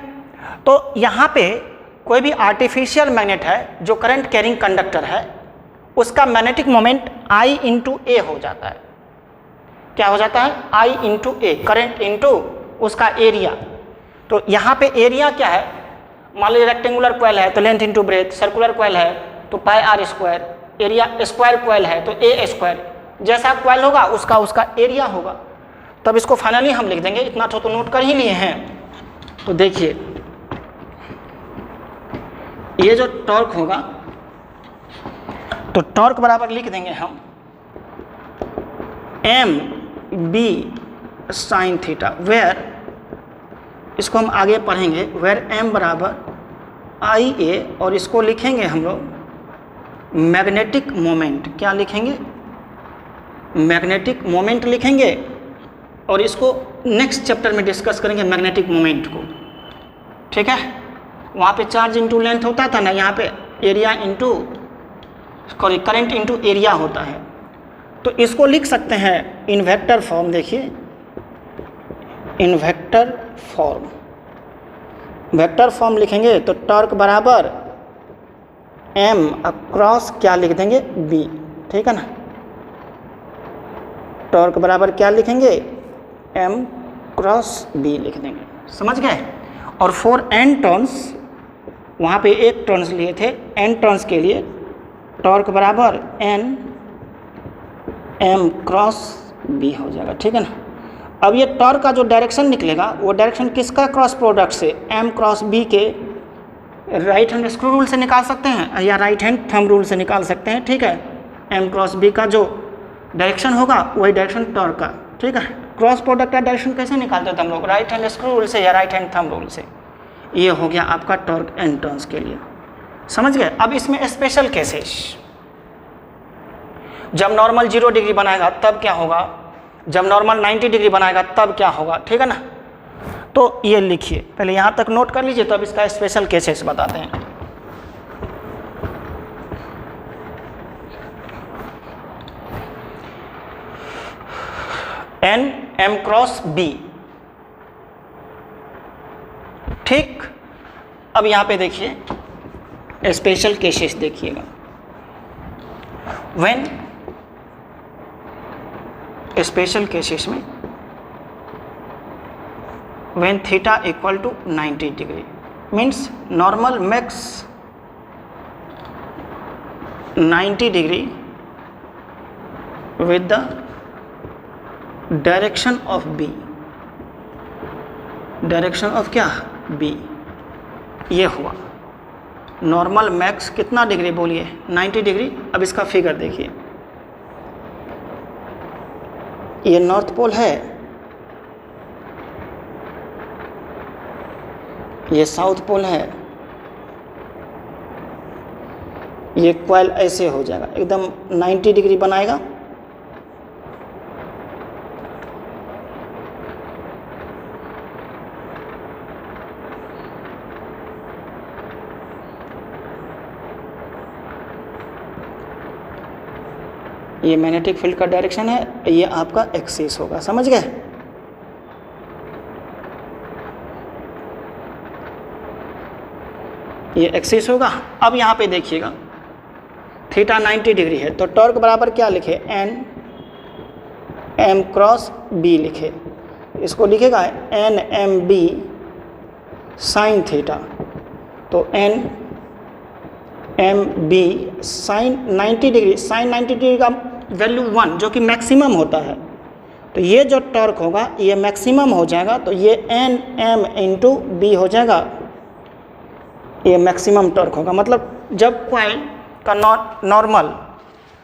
तो यहाँ पे कोई भी आर्टिफिशियल मैग्नेट है जो करंट कैरिंग कंडक्टर है, उसका मैग्नेटिक मोमेंट I इंटू ए हो जाता है। क्या हो जाता है, I into A, current into उसका एरिया। तो यहाँ पे एरिया क्या है, मान लीजिए रेक्टेंगुलर क्वाइल है तो length into breadth, circular coil है तो pi r square, area square coil है तो ए स्क्वायर, जैसा क्वाइल होगा उसका एरिया होगा। तब इसको फाइनली हम लिख देंगे, इतना तो नोट कर ही लिए हैं। तो देखिए ये जो टॉर्क होगा, तो टॉर्क बराबर लिख देंगे हम MB साइन थीटा, वेयर, इसको हम आगे पढ़ेंगे, वेयर M बराबर IA, और इसको लिखेंगे हम लोग मैग्नेटिक मोमेंट। क्या लिखेंगे, मैग्नेटिक मोमेंट लिखेंगे, और इसको नेक्स्ट चैप्टर में डिस्कस करेंगे मैग्नेटिक मोमेंट को। ठीक है, वहाँ पे चार्ज इंटू लेंथ होता था ना, यहाँ पे area into current into area होता है। तो इसको लिख सकते हैं इन वेक्टर फॉर्म। देखिए in vector form, vector form लिखेंगे तो टॉर्क बराबर M अक्रॉस क्या लिख देंगे B। ठीक है ना, टॉर्क बराबर क्या लिखेंगे M क्रॉस B लिख देंगे, समझ गए। और फॉर n टर्न्स, वहाँ पे एक टर्न्स लिए थे, n टर्न्स के लिए टॉर्क बराबर N M क्रॉस B हो जाएगा। ठीक है ना। अब ये टॉर्क का जो डायरेक्शन निकलेगा वो डायरेक्शन किसका क्रॉस प्रोडक्ट से, M क्रॉस B के राइट हैंड स्क्रू रूल से निकाल सकते हैं या राइट हैंड थंब रूल से निकाल सकते हैं। ठीक है, M क्रॉस B का जो डायरेक्शन होगा वही डायरेक्शन टॉर्क का। ठीक है, क्रॉस प्रोडक्ट का डायरेक्शन कैसे निकालते थे हम लोग, राइट हैंड स्क्रू रूल से या राइट हैंड थंब रूल से। ये हो गया आपका टॉर्क n टर्न्स के लिए, समझ गए। अब इसमें स्पेशल केसेस, जब नॉर्मल 0 डिग्री बनाएगा तब क्या होगा, जब नॉर्मल 90 डिग्री बनाएगा तब क्या होगा। ठीक है ना, तो ये लिखिए, पहले यहाँ तक नोट कर लीजिए, तब इसका स्पेशल केसेस बताते हैं। N M cross B. ठीक, अब यहाँ पे देखिए स्पेशल केसेस देखिएगा। व्हेन स्पेशल केसेस में when theta equal to 90 degree means normal makes 90 degree with the direction of B, direction of क्या B, ये हुआ नॉर्मल मैक्स कितना डिग्री बोलिए 90 डिग्री। अब इसका फिगर देखिए, ये नॉर्थ पोल है, ये साउथ पोल है, ये कॉइल ऐसे हो जाएगा एकदम 90 डिग्री बनाएगा। ये मैग्नेटिक फील्ड का डायरेक्शन है, ये आपका एक्सिस होगा, समझ गए। ये एक्सिस होगा। अब यहाँ पे देखिएगा थीटा 90 डिग्री है तो टॉर्क बराबर क्या लिखे, एन एम क्रॉस बी लिखे। इसको लिखेगा N M B sine theta, तो N M B sine 90 degree, sine 90 degree का वैल्यू 1 जो कि मैक्सिमम होता है, तो ये जो टॉर्क होगा ये मैक्सिमम हो जाएगा, तो ये एन एम इंटू बी हो जाएगा, ये मैक्सिमम टॉर्क होगा। मतलब जब कॉइल का नॉर्मल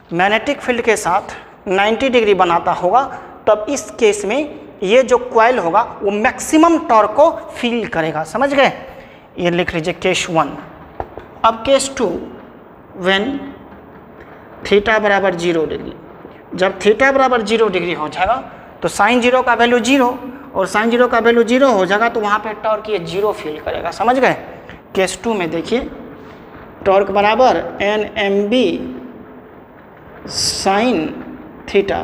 मैग्नेटिक फील्ड के साथ 90 डिग्री बनाता होगा तब इस केस में ये जो कॉइल होगा वो मैक्सिमम टॉर्क को फील करेगा, समझ गए। ये लिख लीजिए केस 1। अब केस 2, व्हेन थीटा बराबर 0 डिग्री, जब थीटा बराबर 0 डिग्री हो जाएगा तो साइन 0 का वैल्यू 0 और साइन 0 का वैल्यू 0 हो जाएगा, तो वहाँ पे टॉर्क ये 0 फील करेगा, समझ गए। केस 2 में देखिए टॉर्क बराबर N M B sine theta,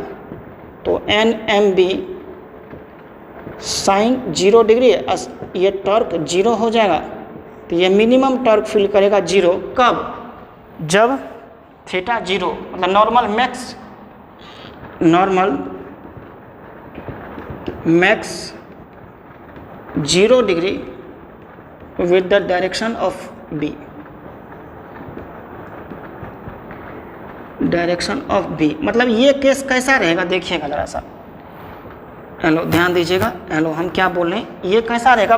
तो N M B sine 0 degree, ये टॉर्क 0 हो जाएगा, तो ये मिनिमम टॉर्क फील करेगा 0। कब, जब थीटा 0 मतलब normal makes 0 degree with the direction of B, direction of B. मतलब ये केस कैसा रहेगा देखिएगा ज़रा सा, हेलो ध्यान दीजिएगा, हेलो हम क्या बोल रहे हैं, ये कैसा रहेगा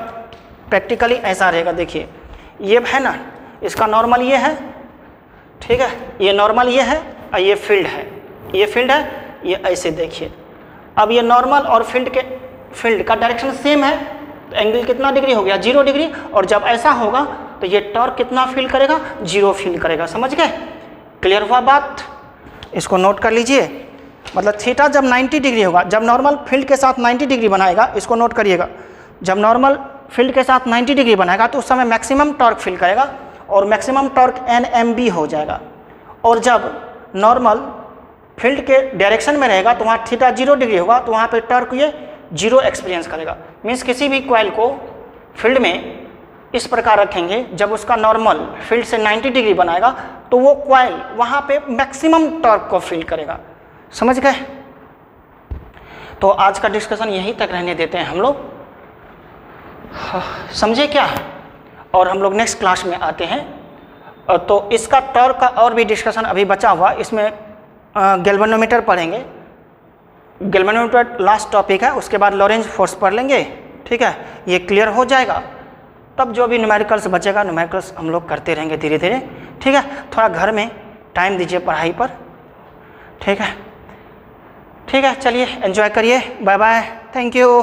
प्रैक्टिकली ऐसा रहेगा। देखिए ये है ना, इसका नॉर्मल ये है, ठीक है, ये नॉर्मल ये है और ये फील्ड है, ये फील्ड है, ये ऐसे देखिए। अब ये नॉर्मल और फील्ड का डायरेक्शन सेम है, तो एंगल कितना डिग्री हो गया 0 डिग्री, और जब ऐसा होगा तो ये टॉर्क कितना फील करेगा 0 फील करेगा, समझ गए। क्लियर हुआ बात, इसको नोट कर लीजिए। मतलब थीटा जब 90 डिग्री होगा, जब नॉर्मल फील्ड के साथ 90 डिग्री बनाएगा, इसको नोट करिएगा, जब नॉर्मल फील्ड के साथ 90 डिग्री बनाएगा तो उस समय मैक्सिमम टॉर्क फील करेगा और maximum torque N M B हो जाएगा। और जब नॉर्मल फील्ड के डायरेक्शन में रहेगा तो वहाँ थीटा 0 डिग्री होगा, तो वहाँ पे टॉर्क ये 0 एक्सपीरियंस करेगा। मीन्स किसी भी कॉइल को फील्ड में इस प्रकार रखेंगे, जब उसका नॉर्मल फील्ड से 90 डिग्री बनाएगा तो वो कॉइल वहाँ पे मैक्सिमम टॉर्क को फील करेगा, समझ गए। तो आज का डिस्कशन यहीं तक रहने देते हैं हम लोग, समझे क्या। और हम लोग नेक्स्ट क्लास में आते हैं। तो इसका टॉर्क का और भी डिस्कशन अभी बचा हुआ, इसमें गैल्वेनोमीटर पढ़ेंगे, गैल्वेनोमीटर लास्ट टॉपिक है, उसके बाद लॉरेंज फोर्स पढ़ लेंगे, ठीक है। ये क्लियर हो जाएगा, तब जो भी न्यूमेरिकल्स बचेगा न्यूमेरिकल्स हम लोग करते रहेंगे धीरे धीरे, ठीक है। थोड़ा घर में टाइम दीजिए पढ़ाई पर, ठीक है, ठीक है। चलिए एंजॉय करिए, बाय बाय, थैंक यू।